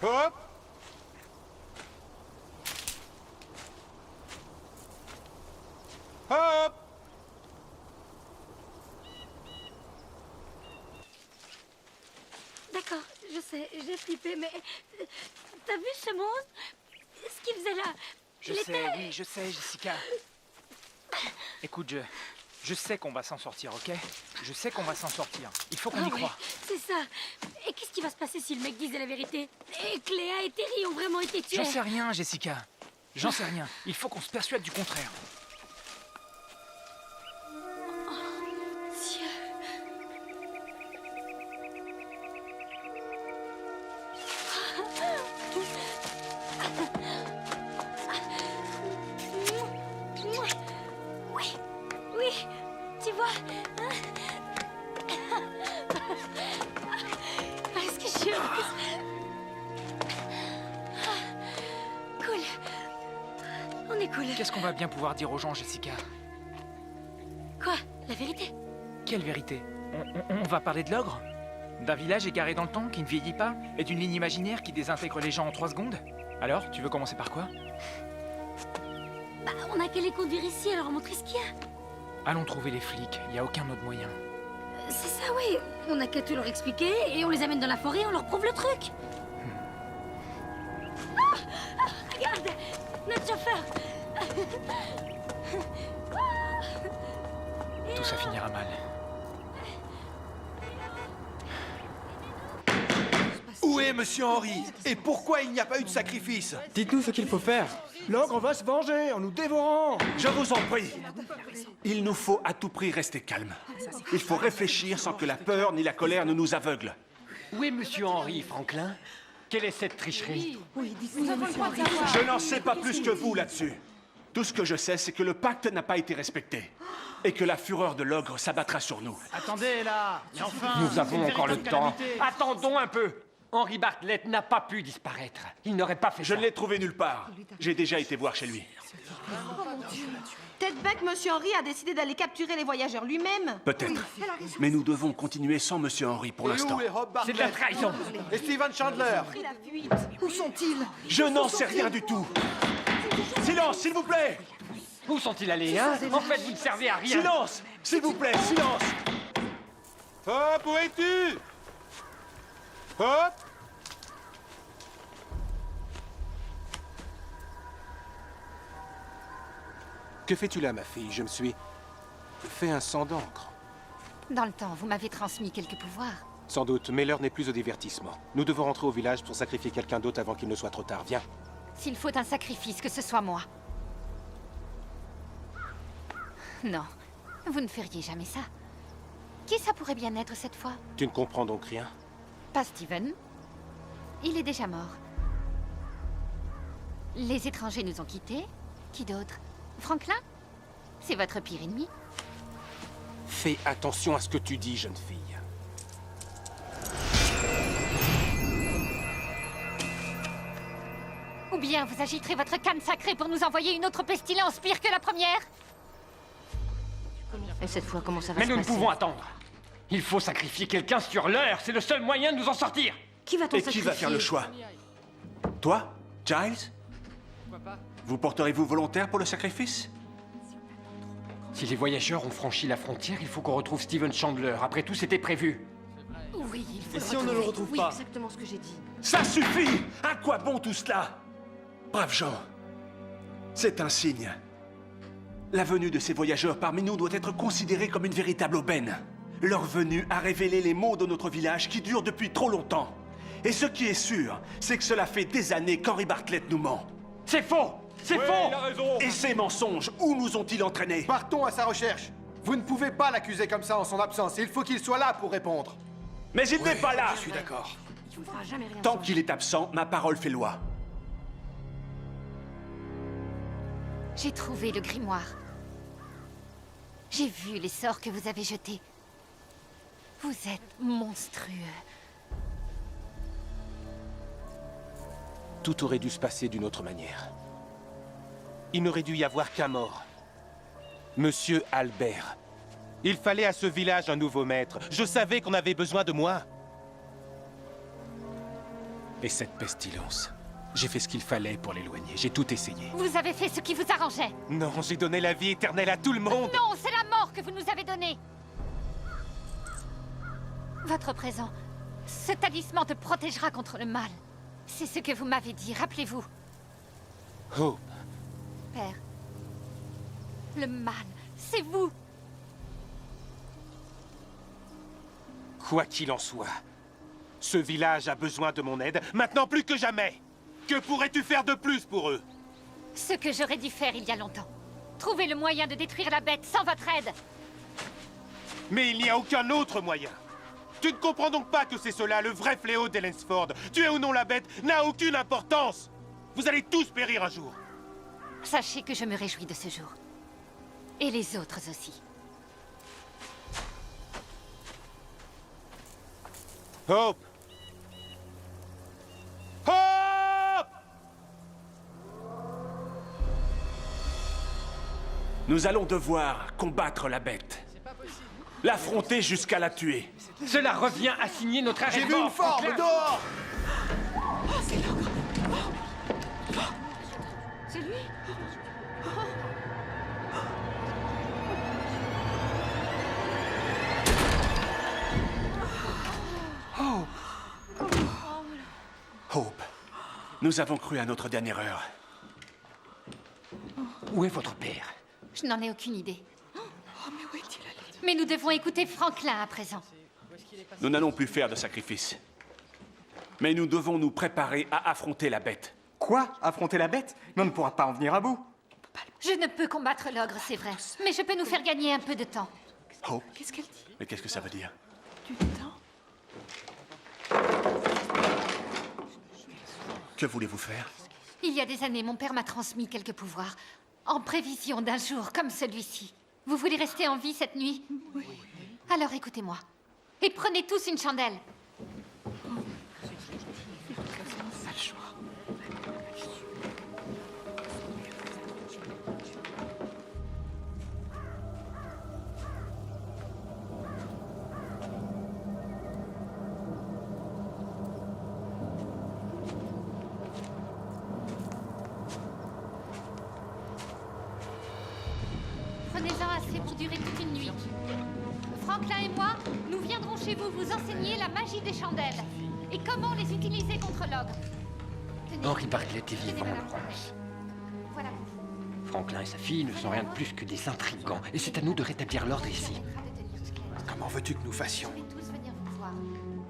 Hop! Hop! D'accord, je sais, j'ai flippé, mais... T'as vu ce monstre? Ce qu'il faisait là? Je sais, oui, je sais, Jessica. Écoute, je sais qu'on va s'en sortir, ok? Je sais qu'on va s'en sortir. Il faut qu'on y croie. C'est ça. Et qu'est-ce qui va se passer si le mec disait la vérité? Et Cléa et Terry ont vraiment été tués? J'en sais rien, Jessica. J'en sais rien. Il faut qu'on se persuade du contraire. Oui, tu vois. Est-ce que je suis heureuse? Cool. On est cool. Qu'est-ce qu'on va bien pouvoir dire aux gens, Jessica? Quoi? La vérité? Quelle vérité? On va parler de l'ogre? D'un village égaré dans le temps qui ne vieillit pas? Et d'une ligne imaginaire qui désintègre les gens en 3 secondes? Alors, tu veux commencer par quoi? Bah, on a qu'à les conduire ici, alors montrer ce qu'il y a. Allons trouver les flics, il n'y a aucun autre moyen. C'est ça, oui. On n'a qu'à tout leur expliquer et on les amène dans la forêt et on leur prouve le truc. Regarde, notre chauffeur. Tout ça finira mal. est, monsieur Henry? Et pourquoi il n'y a pas eu de sacrifice? Dites-nous ce qu'il faut faire. L'ogre va se venger en nous dévorant. Je vous en prie. Il nous faut à tout prix rester calmes. Il faut réfléchir sans que la peur ni la colère ne nous aveuglent. Où est monsieur Henry, Franklin? Quelle est cette tricherie? Je n'en sais pas plus que vous là-dessus. Tout ce que je sais, c'est que le pacte n'a pas été respecté. Et que la fureur de l'ogre s'abattra sur nous. Attendez là. Et enfin, Nous avons une encore le véritable temps. calamité. Attendons un peu. Henry Bartlett n'a pas pu disparaître. Il n'aurait pas fait Je ça. ne l'ai trouvé nulle part. J'ai déjà été voir chez lui. Peut-être que Monsieur Henry a décidé d'aller capturer les voyageurs lui-même. Peut-être. Mais nous devons continuer sans Monsieur Henry pour l'instant. Et où est Hope C'est de la Bartlett? trahison. Et Steven Chandler? Où sont-ils? Je n'en sais rien du tout. Silence, s'il vous plaît. Où sont-ils allés, hein? En fait, vous ne servez à rien. Silence, s'il vous plaît, silence. Hop, où es-tu? Hop! Que fais-tu là, ma fille? Je me suis fait un sang d'encre. Dans le temps, vous m'avez transmis quelques pouvoirs. Sans doute, mais l'heure n'est plus au divertissement. Nous devons rentrer au village pour sacrifier quelqu'un d'autre avant qu'il ne soit trop tard. Viens. S'il faut un sacrifice, que ce soit moi. Non, vous ne feriez jamais ça. Qui ça pourrait bien être cette fois? Tu ne comprends donc rien? Pas Steven. Il est déjà mort. Les étrangers nous ont quittés. Qui d'autre? Franklin? C'est votre pire ennemi. Fais attention à ce que tu dis, jeune fille. Ou bien vous agiterez votre canne sacrée pour nous envoyer une autre pestilence pire que la première? Et cette fois, comment ça va Mais se nous ne passer? pouvons attendre. Il faut sacrifier quelqu'un sur l'heure. C'est le seul moyen de nous en sortir. Qui va-t-on Et qui va faire le choix? Toi, Giles? Vous porterez-vous volontaire pour le sacrifice? Si les voyageurs ont franchi la frontière, il faut qu'on retrouve Steven Chandler. Après tout, c'était prévu. Oui, il faut Et si on ne le retrouve pas? Exactement ce que j'ai dit. Ça suffit! À quoi bon tout cela? Braves gens, c'est un signe. La venue de ces voyageurs parmi nous doit être considérée comme une véritable aubaine. Leur venue a révélé les maux de notre village qui durent depuis trop longtemps. Et ce qui est sûr, c'est que cela fait des années qu'Henry Bartlett nous ment. C'est faux! C'est faux! Il a raison. Et ces mensonges, où nous ont-ils entraînés? Partons à sa recherche. Vous ne pouvez pas l'accuser comme ça en son absence. Il faut qu'il soit là pour répondre. Mais il n'est pas là! Je suis d'accord. Tu ne feras jamais rien. Tant qu'il est absent, ma parole fait loi. J'ai trouvé le grimoire. J'ai vu les sorts que vous avez jetés. Vous êtes monstrueux. Tout aurait dû se passer d'une autre manière. Il n'aurait dû y avoir qu'un mort. Monsieur Albert. Il fallait à ce village un nouveau maître. Je savais qu'on avait besoin de moi. Et cette pestilence. J'ai fait ce qu'il fallait pour l'éloigner. J'ai tout essayé. Vous avez fait ce qui vous arrangeait. Non, j'ai donné la vie éternelle à tout le monde. Non, c'est la mort que vous nous avez donnée. Votre présent, ce talisman te protégera contre le mal. C'est ce que vous m'avez dit, rappelez-vous. Oh, Père, le mal, c'est vous. quoi qu'il en soit, ce village a besoin de mon aide, maintenant plus que jamais. Que pourrais-tu faire de plus pour eux? Ce que j'aurais dû faire il y a longtemps. Trouver le moyen de détruire la bête sans votre aide. Mais il n'y a aucun autre moyen. Tu ne comprends donc pas que c'est cela, le vrai fléau d'Ellensford. Tuer ou non la bête n'a aucune importance. Vous allez tous périr un jour. Sachez que je me réjouis de ce jour. Et les autres aussi. Hope! Hope! Nous allons devoir combattre la bête. L'affronter jusqu'à la tuer. Cela revient à signer notre arrêt J'ai de vu une mort, forme Franklin. dehors. C'est lui? Hope, nous avons cru à notre dernière heure. Où est votre père? Je n'en ai aucune idée. Mais nous devons écouter Franklin à présent. Nous n'allons plus faire de sacrifice. Mais nous devons nous préparer à affronter la bête. Quoi? Affronter la bête? Mais on ne pourra pas en venir à bout. Je ne peux combattre l'ogre, c'est vrai. Mais je peux nous faire gagner un peu de temps. Oh, Qu'est-ce qu'elle dit? mais qu'est-ce que ça veut dire? Du temps? Que voulez-vous faire? Il y a des années, mon père m'a transmis quelques pouvoirs, en prévision d'un jour comme celui-ci. Vous voulez rester en vie cette nuit? Oui. Alors écoutez-moi. Et prenez tous une chandelle. Prenez-en assez pour durer toute une nuit. Franklin et moi, nous viendrons chez vous vous enseigner la magie des chandelles et comment les utiliser contre l'ogre. Tenez. Henri Bartlett est Tenez, vivant, madame. Laurence. Voilà. Franklin et sa fille ne sont rien de plus que des intrigants. Et c'est à nous de rétablir l'ordre ici. Comment veux-tu que nous fassions? Je vais tous venir vous voir.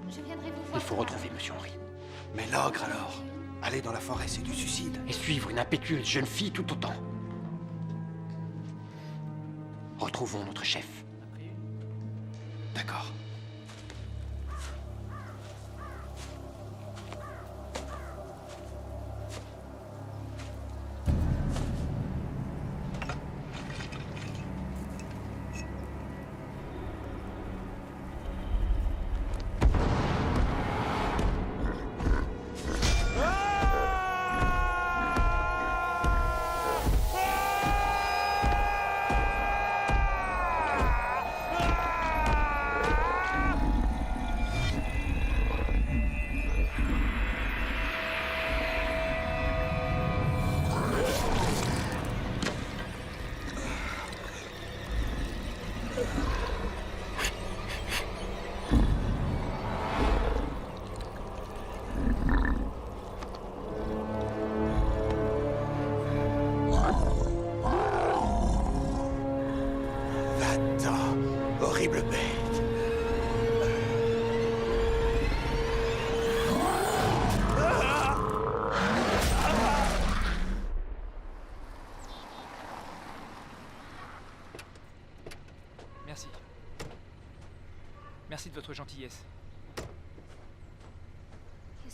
Je viendrai vous voir. Il faut retrouver Monsieur Henry. Mais l'ogre alors? Aller dans la forêt, c'est du suicide. Et suivre une impétueuse jeune fille tout autant. Retrouvons notre chef. D'accord. Va-t'en, horrible bête. Merci. Merci de votre gentillesse. Qu'est-ce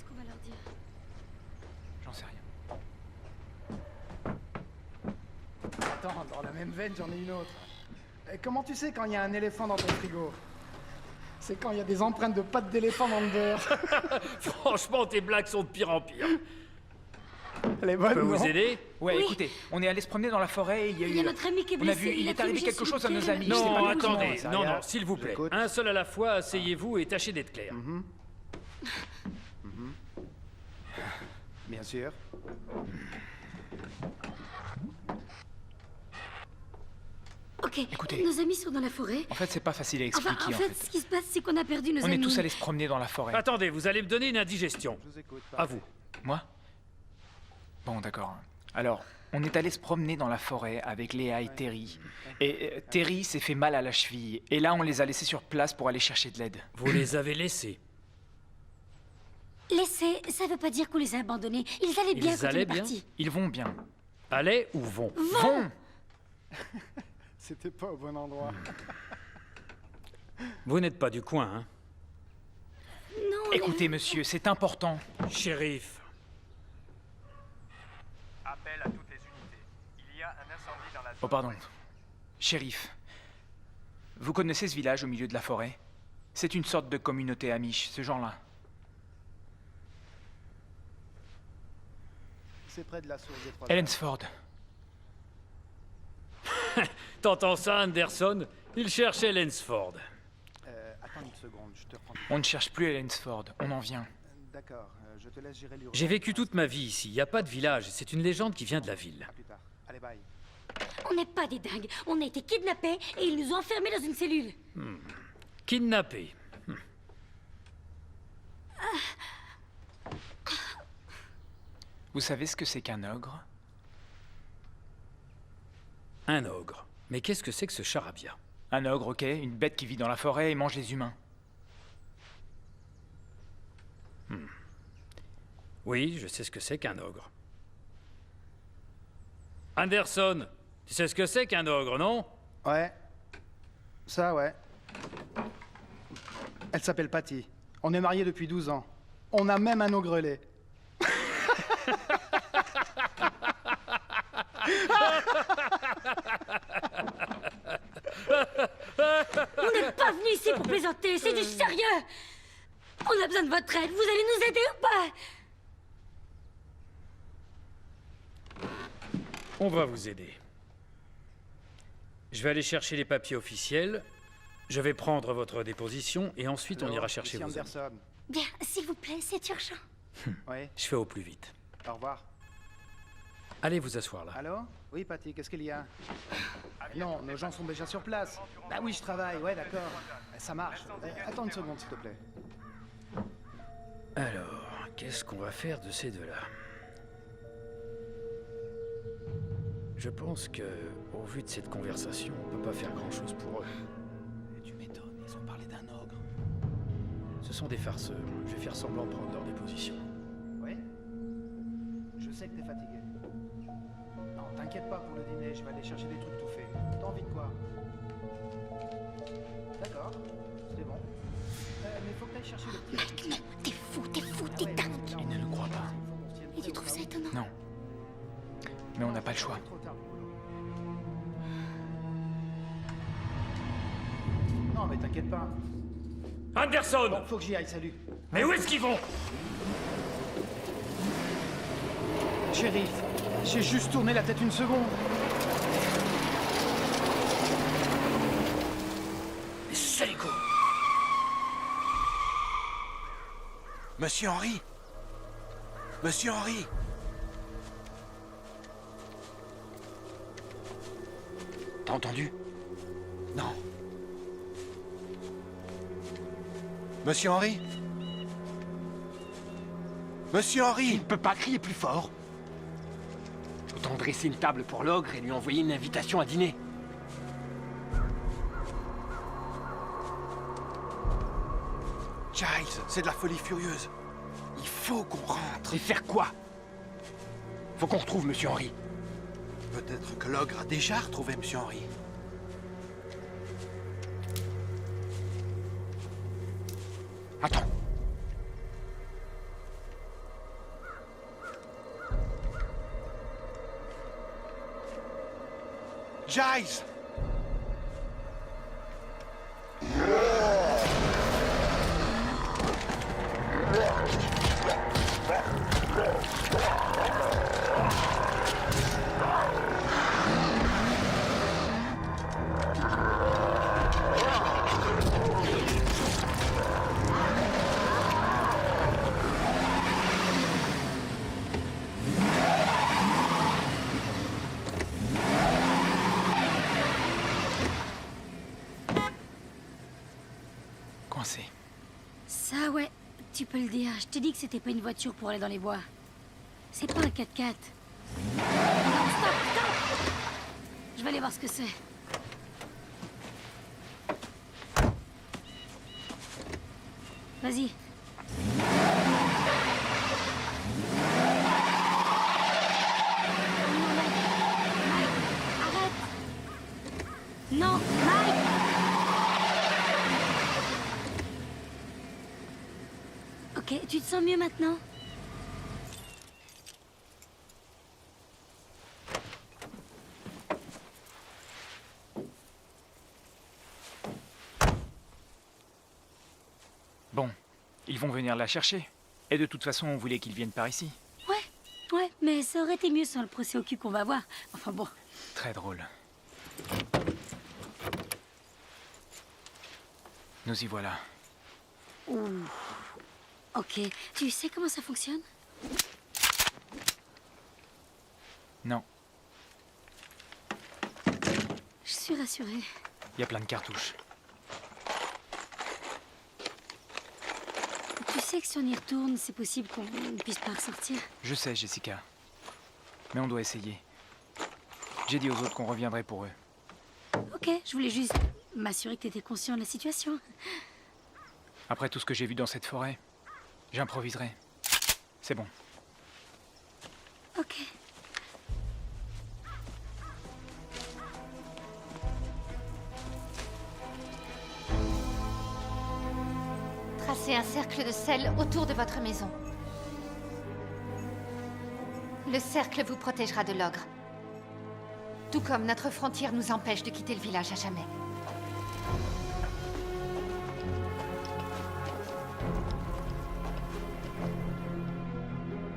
qu'on va leur dire? J'en sais rien. Attends, dans la même veine, j'en ai une autre. Et comment tu sais quand il y a un éléphant dans ton frigo? C'est quand il y a des empreintes de pattes d'éléphant dans le beurre. Franchement, tes blagues sont de pire en pire. Elle est bonne, Je peux non? vous aider? Ouais, écoutez, on est allé se promener dans la forêt et il y a eu... Il y a notre ami qui est On a blessé. vu, il est a arrivé fait quelque une chose à nos amis. gestion Je sais pas Non, du tout, attendez, ça, non, rien. non, s'il vous plaît. J'écoute. Un seul à la fois, asseyez-vous et tâchez d'être clair. Bien sûr. Ok, Écoutez. nos amis sont dans la forêt. En fait, c'est pas facile à Enfin, expliquer, en fait, ce qui se passe, c'est qu'on a perdu nos On amis. est tous allés se promener dans la forêt. Attendez, vous allez me donner une indigestion. Je vous écoute. À vous. Moi? Bon, d'accord. Alors, on est allé se promener dans la forêt avec Léa et Terry. Et Terry s'est fait mal à la cheville. Et là, on les a laissés sur place pour aller chercher de l'aide. Vous les avez laissés. Laissez, ça veut pas dire qu'on les a abandonnés. Ils allaient bien Ils quand on allaient est bien partis. Ils vont bien. Allez ou vont? Vont! C'était pas au bon endroit. Vous n'êtes pas du coin, hein? Non, Écoutez, monsieur, c'est important. Shérif. Appel à toutes les unités. Il y a un incendie dans la zone. Oh, pardon. Shérif, vous connaissez ce village au milieu de la forêt? C'est une sorte de communauté amish, ce genre-là. C'est près de la source des trois. Ellensford. T'entends ça, Anderson? Il cherchait Lansford. Attends une seconde, je te prends. On ne cherche plus Ellensford, on en vient. D'accord, je te laisse gérer l'urgence. J'ai vécu toute ma vie ici. Il n'y a pas de village. C'est une légende qui vient de la ville. À plus tard. Allez, bye. on n'est pas des dingues. On a été kidnappés et ils nous ont enfermés dans une cellule. Kidnappé. Vous savez ce que c'est qu'un ogre? Un ogre. Mais qu'est-ce que c'est que ce charabia? Un ogre, ok, une bête qui vit dans la forêt et mange les humains. Oui, je sais ce que c'est qu'un ogre. Anderson, tu sais ce que c'est qu'un ogre, non? Ouais. Ça, ouais. Elle s'appelle Patty. On est mariés depuis 12 ans. On a même un ogrelet. On n'est pas venu ici pour plaisanter, c'est du sérieux. On a besoin de votre aide, vous allez nous aider ou pas? On va vous aider. Je vais aller chercher les papiers officiels. Je vais prendre votre déposition et ensuite on ira chercher vos amis. Anderson. Bien, s'il vous plaît, c'est urgent. Oui. Je fais au plus vite. Au revoir. Allez vous asseoir là. Allô? Oui, Patty, qu'est-ce qu'il y a? Non, nos gens sont déjà sur place. Bah oui, je travaille, ouais, d'accord. Ça marche. Attends une seconde, s'il te plaît. Alors, qu'est-ce qu'on va faire de ces deux-là? Je pense que, au vu de cette conversation, on peut pas faire grand-chose pour eux. Tu m'étonnes, ils ont parlé d'un ogre. Ce sont des farceurs. Je vais faire semblant de prendre leur déposition. Oui? Je sais que t'es fatigué. Non, t'inquiète pas pour le dîner, je vais aller chercher des trucs tout faits. T'as envie de quoi? D'accord, c'est bon. Mais faut que t'ailles chercher le petit... Non, t'es fou, t'es dingue. Il ne le croit pas. Et tu trouves ça étonnant? Non. Mais on n'a pas le choix. Non, mais t'inquiète pas. Anderson! Bon, faut que j'y aille, salut. Mais où est-ce qu'ils vont? Shérif, j'ai juste tourné la tête une seconde. Salico! Monsieur Henry! Monsieur Henry! T'as entendu? Non. Monsieur Henry? Monsieur Henry! Il ne peut pas crier plus fort. Autant dresser une table pour l'ogre et lui envoyer une invitation à dîner. Giles, c'est de la folie furieuse. Il faut qu'on rentre. Et faire quoi? Faut qu'on retrouve Monsieur Henry. Peut-être que l'ogre a déjà retrouvé Monsieur Henry. Attends. Giles! Coincé. Ça, ouais, tu peux le dire. Je t'ai dit que c'était pas une voiture pour aller dans les bois. C'est pas un 4x4. Non, stop! Je vais aller voir ce que c'est. Vas-y. Non, Mike! Ok, tu te sens mieux maintenant? Bon, ils vont venir la chercher. Et de toute façon, on voulait qu'ils viennent par ici. Ouais, mais ça aurait été mieux sans le procès au cul qu'on va voir. Enfin bon. Très drôle. Nous y voilà. Ouh. Ok, tu sais comment ça fonctionne? Non, Je suis rassurée. il y a plein de cartouches. Tu sais que si on y retourne, c'est possible qu'on ne puisse pas ressortir. Je sais, Jessica. Mais on doit essayer. J'ai dit aux autres qu'on reviendrait pour eux. Ok, je voulais juste m'assurer que tu étais conscient de la situation. Après tout ce que j'ai vu dans cette forêt, j'improviserai. C'est bon. Ok. Tracez un cercle de sel autour de votre maison. Le cercle vous protégera de l'ogre. Tout comme notre frontière nous empêche de quitter le village à jamais.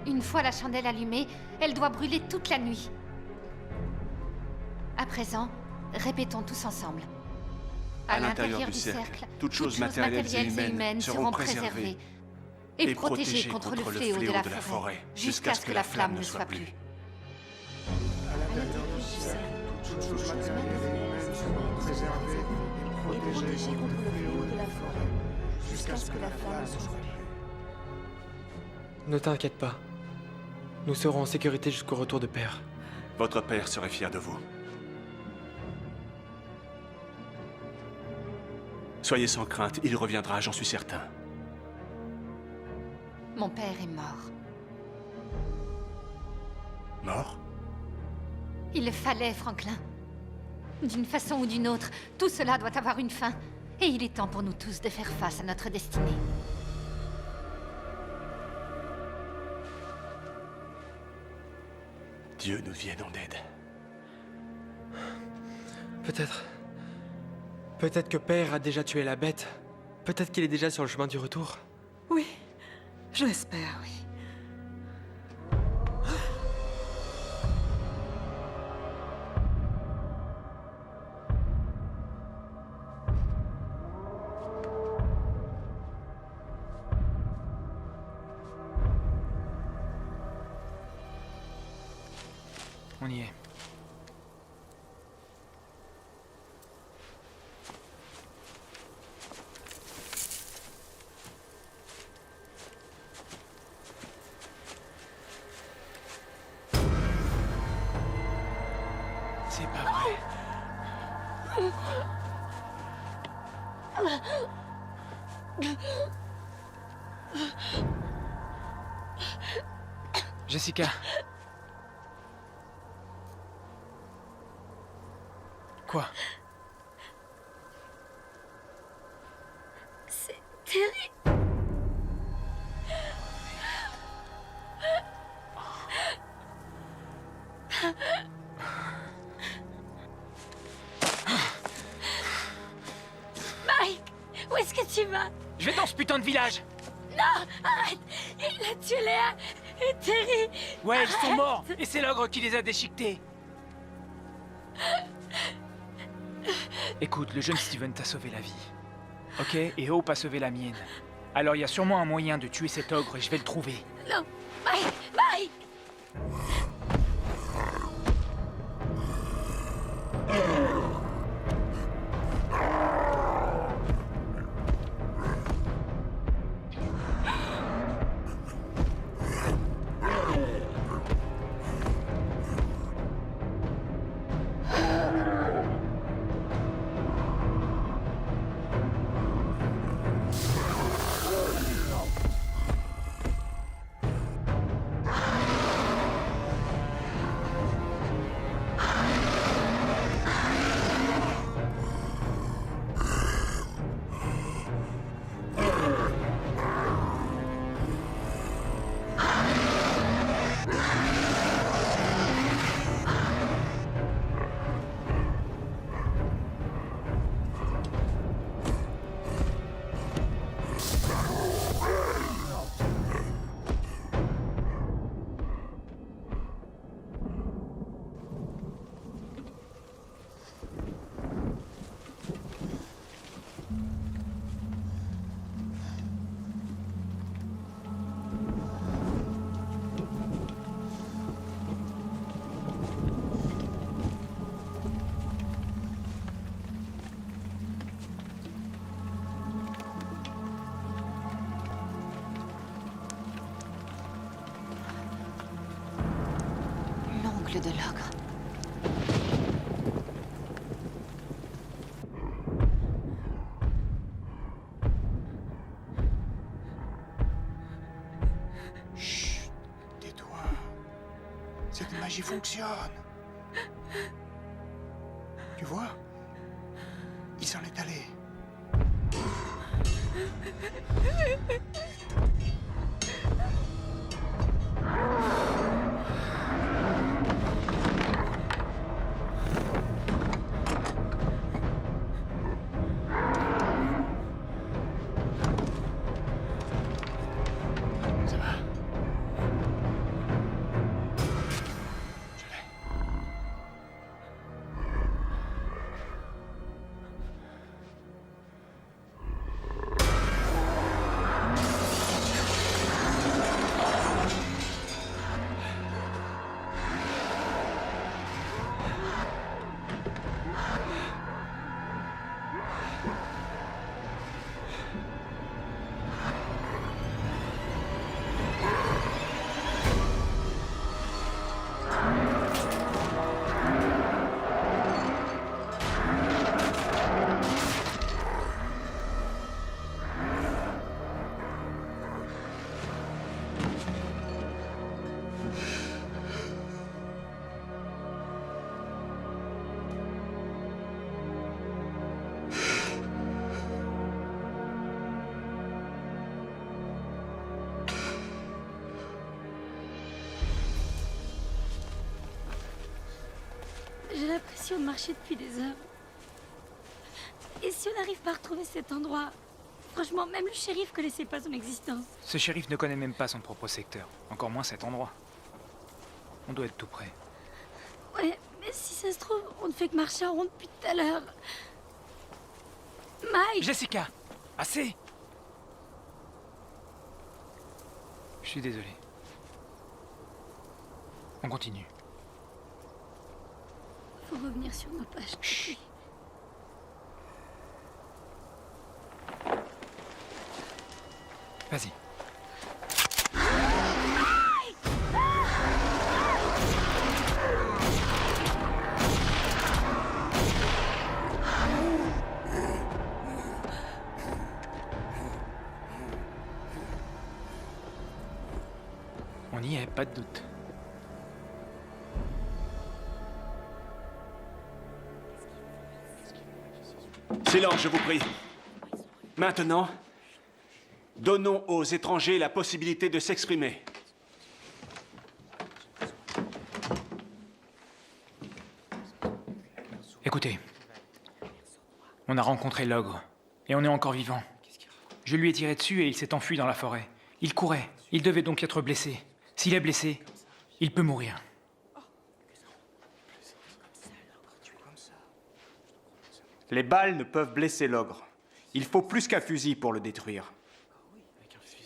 Une fois la chandelle allumée, elle doit brûler toute la nuit. À présent, répétons tous ensemble. À l'intérieur du cercle, toutes choses matérielles et humaines seront préservées et protégées contre le fléau de la forêt, jusqu'à ce que la flamme ne soit plus. À l'intérieur du cercle, toutes choses matérielles et humaines seront préservées et protégées contre le fléau de la forêt, jusqu'à ce que la flamme ne soit plus. Ne t'inquiète pas. Nous serons en sécurité jusqu'au retour de Père. Votre père serait fier de vous. Soyez sans crainte, il reviendra, j'en suis certain. Mon père est mort. Mort? Il le fallait, Franklin. D'une façon ou d'une autre, tout cela doit avoir une fin. Et il est temps pour nous tous de faire face à notre destinée. Dieu nous vienne en aide. Peut-être. Peut-être que Père a déjà tué la bête. Peut-être qu'il est déjà sur le chemin du retour. Oui, je l'espère, oui. On y est. C'est pas vrai. Jessica. Quoi? C'est terrible. Mike, où est-ce que tu vas? Je vais dans ce putain de village. Non, arrête. Il a tué Léa et Terry. Ouais, ils sont Arrête. morts. Et c'est l'ogre qui les a déchiquetés. Écoute, le jeune Steven t'a sauvé la vie. Ok? Et Hope a sauvé la mienne. Alors il y a sûrement un moyen de tuer cet ogre et je vais le trouver. Non, Mike, Mike. L'ongle de l'ogre. Chut, tais-toi. stratégie fonctionne. Tu vois? Il s'en est allé. J'ai l'impression de marcher depuis des heures. Et si on n'arrive pas à retrouver cet endroit? Franchement, même le shérif connaissait pas son existence. Ce shérif ne connaît même pas son propre secteur, encore moins cet endroit. On doit être tout près. Ouais, mais si ça se trouve, on ne fait que marcher en rond depuis tout à l'heure. Mike! Jessica! Assez! Je suis désolé. On continue. Faut revenir sur nos pages. Chut. Vas-y. On y est, pas de doute. Silence, je vous prie. Maintenant, donnons aux étrangers la possibilité de s'exprimer. Écoutez, on a rencontré l'ogre, et on est encore vivant. Je lui ai tiré dessus et il s'est enfui dans la forêt. Il courait, il devait donc être blessé. S'il est blessé, il peut mourir. Les balles ne peuvent blesser l'ogre. Il faut plus qu'un fusil pour le détruire.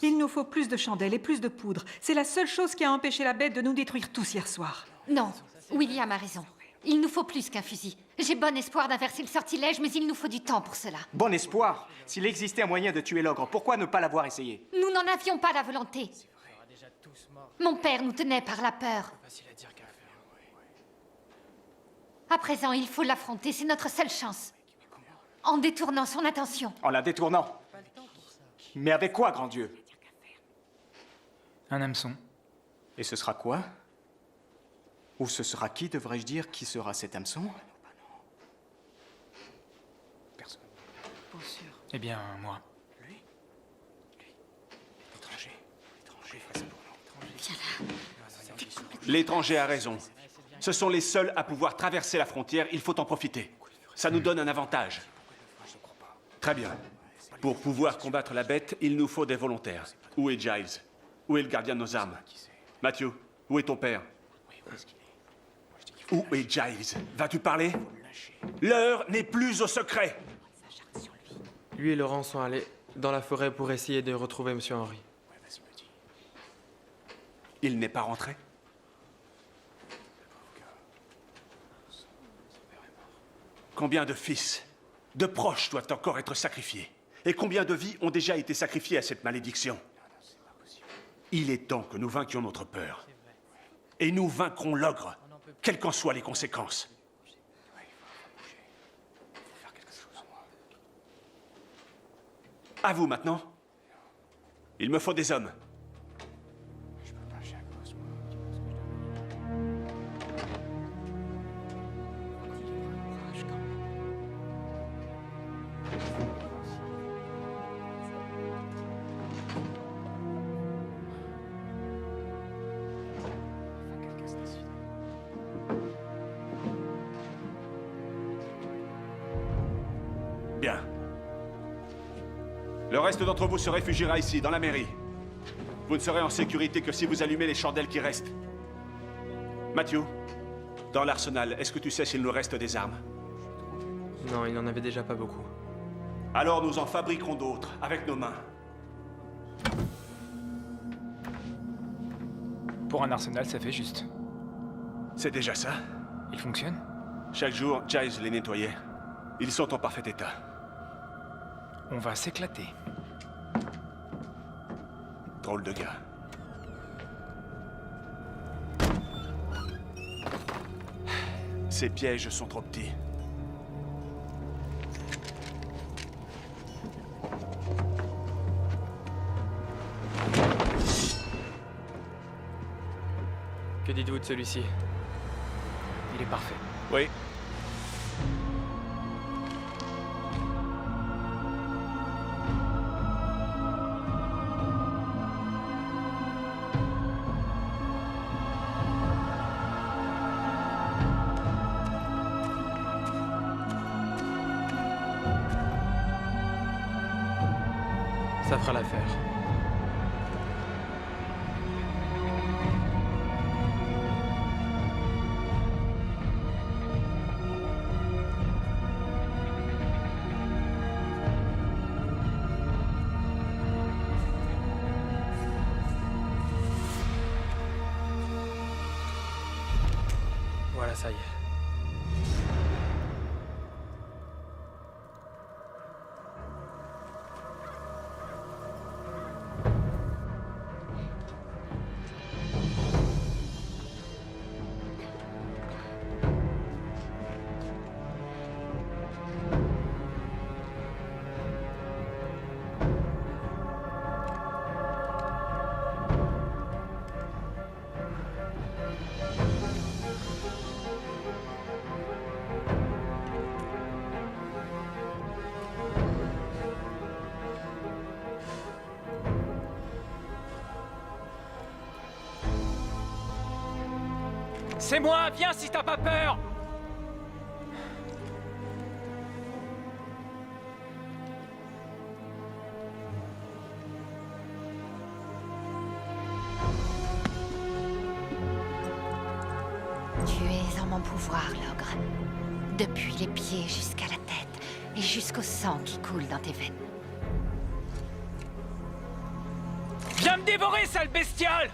Il nous faut plus de chandelles et plus de poudre. C'est la seule chose qui a empêché la bête de nous détruire tous hier soir. Non, William a raison. Il nous faut plus qu'un fusil. J'ai bon espoir d'inverser le sortilège, mais il nous faut du temps pour cela. Bon espoir. S'il existait un moyen de tuer l'ogre, pourquoi ne pas l'avoir essayé? Nous n'en avions pas la volonté. Mon père nous tenait par la peur. À présent, il faut l'affronter, c'est notre seule chance. En détournant son attention. En la détournant. Mais avec quoi, grand Dieu? Un hameçon. Et ce sera quoi? Ou ce sera qui, devrais-je dire, qui sera cet hameçon? Personne. Eh bien, moi. L'étranger a raison. Ce sont les seuls à pouvoir traverser la frontière, il faut en profiter. Ça nous donne un avantage. Très bien. Pour pouvoir combattre la bête, il nous faut des volontaires. Où est Giles? Où est le gardien de nos armes? Matthew, où est ton père? Où est Giles? Vas-tu parler? L'heure n'est plus au secret. Lui et Laurent sont allés dans la forêt pour essayer de retrouver Monsieur Henry. Il n'est pas rentré? Combien de fils, de proches doivent encore être sacrifiés? Et combien de vies ont déjà été sacrifiées à cette malédiction? Il est temps que nous vainquions notre peur. Et nous vaincrons l'ogre, quelles qu'en soient les conséquences. À vous maintenant. Il me faut des hommes. Bien. Le reste d'entre vous se réfugiera ici, dans la mairie. Vous ne serez en sécurité que si vous allumez les chandelles qui restent. Matthew, dans l'arsenal, est-ce que tu sais s'il nous reste des armes? Non, il n'en avait déjà pas beaucoup. Alors nous en fabriquerons d'autres, avec nos mains. Pour un arsenal, ça fait juste. C'est déjà ça? Il fonctionne? Chaque jour, Giles les nettoyait. Ils sont en parfait état. On va s'éclater. Drôle de gars. Ces pièges sont trop petits. Que dites-vous de celui-ci? Il est parfait. Oui. Ça fera l'affaire. Voilà, ça y est. C'est moi, viens si t'as pas peur! Tu es en mon pouvoir, l'ogre. Depuis les pieds jusqu'à la tête, et jusqu'au sang qui coule dans tes veines. Viens me dévorer, sale bestiole!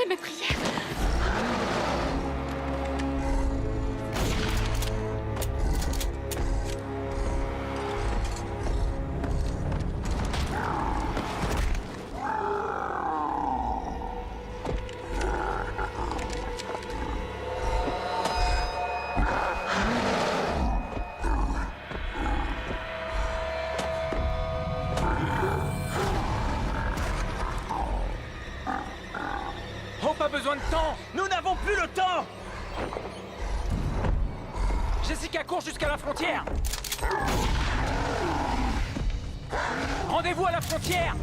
mes prières. Hope a besoin de temps. Nous n'avons plus le temps. Jessica court jusqu'à la frontière. Rendez-vous à la frontière.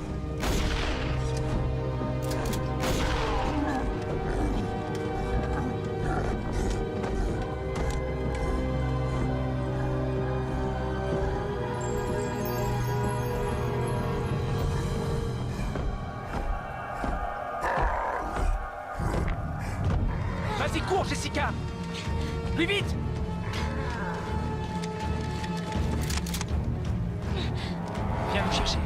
Vas-y, cours, Jessica. Plus vite. Viens nous chercher.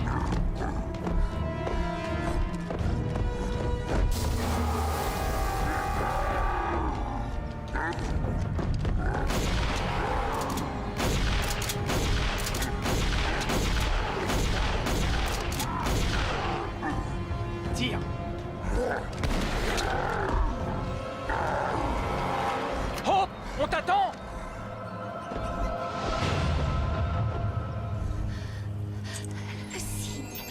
Tire. Hope, on t'attend. Le signe.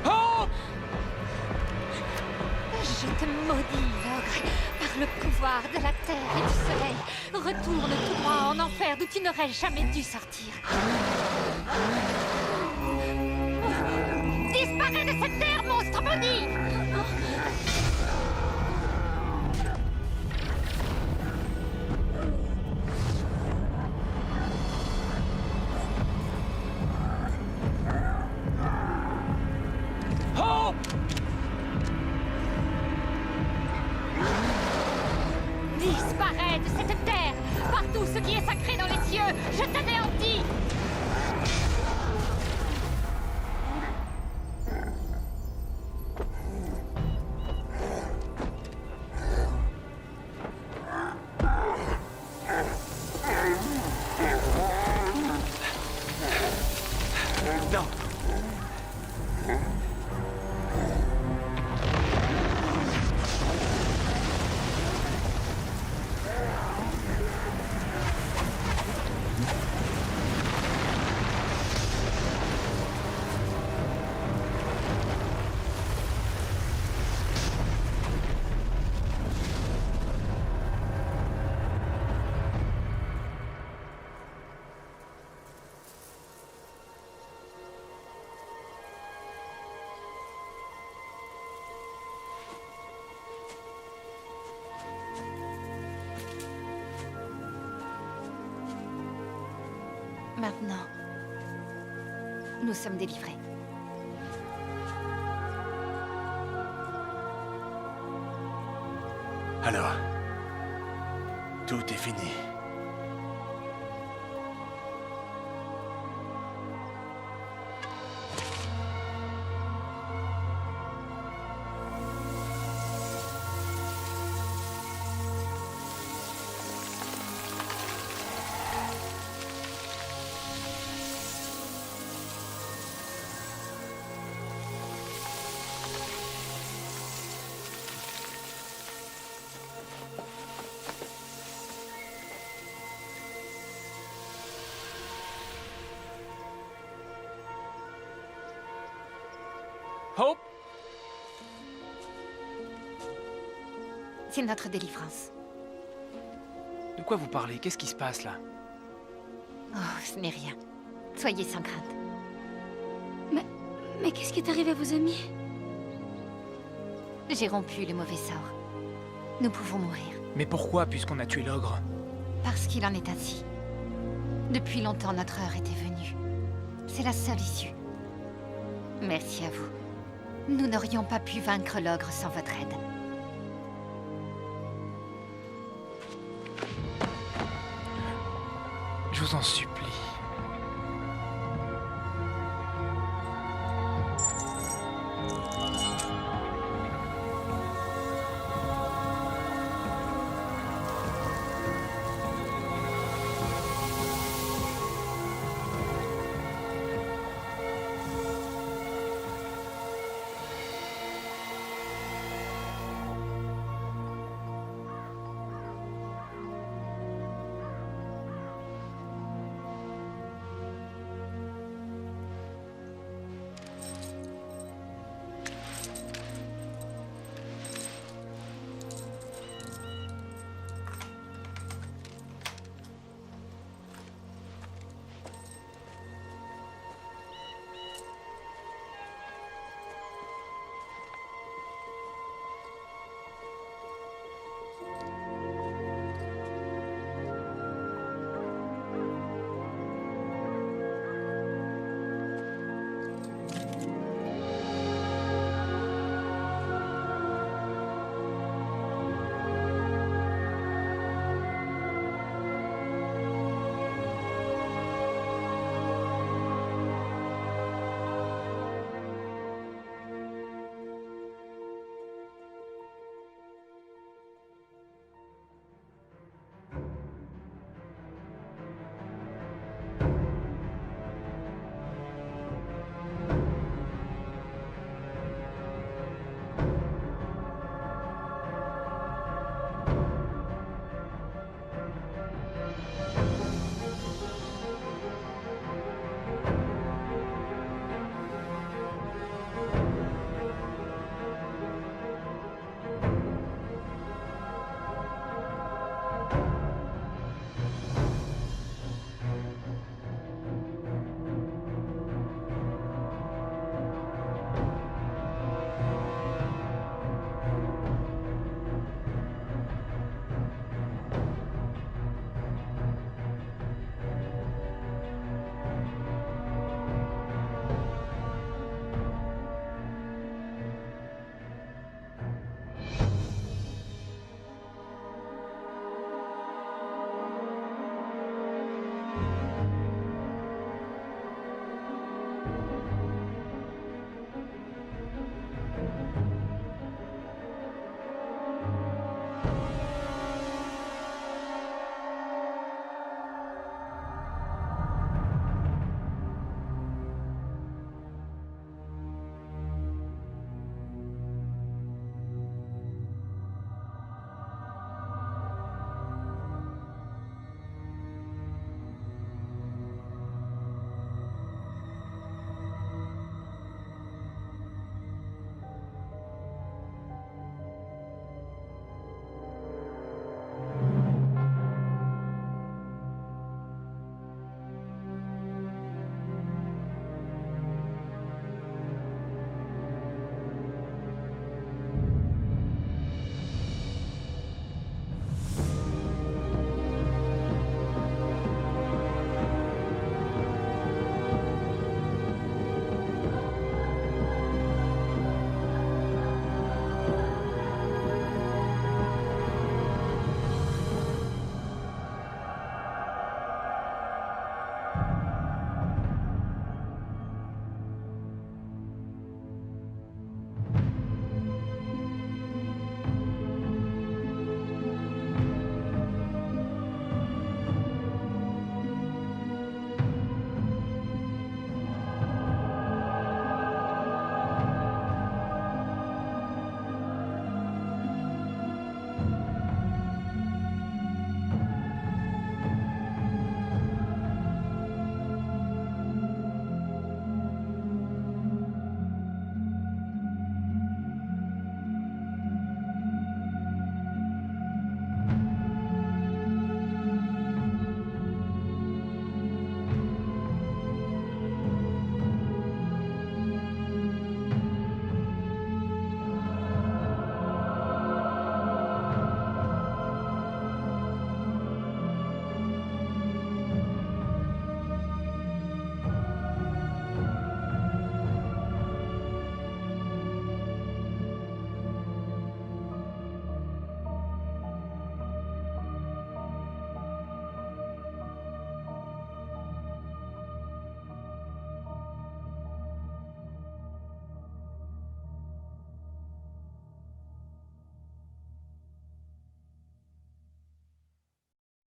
Hope! Je te maudis, l'ogre, par le pouvoir de la terre et du soleil. Retourne tout droit en enfer d'où tu n'aurais jamais dû sortir. Disparais de cette terre, monstre maudit! Hope! Disparais de cette terre! Partout ce qui est sacré dans les cieux, je t'anéantis! Non. Maintenant, nous sommes délivrés. Alors, tout est fini. Hope? C'est notre délivrance. De quoi vous parlez? Qu'est-ce qui se passe là? Oh, ce n'est rien. Soyez sans crainte. Mais qu'est-ce qui est arrivé à vos amis? J'ai rompu le mauvais sort. Nous pouvons mourir. Mais pourquoi, puisqu'on a tué l'ogre? Parce qu'il en est ainsi. Depuis longtemps, notre heure était venue. C'est la seule issue. Merci à vous. Nous n'aurions pas pu vaincre l'ogre sans votre aide. t'en supplie.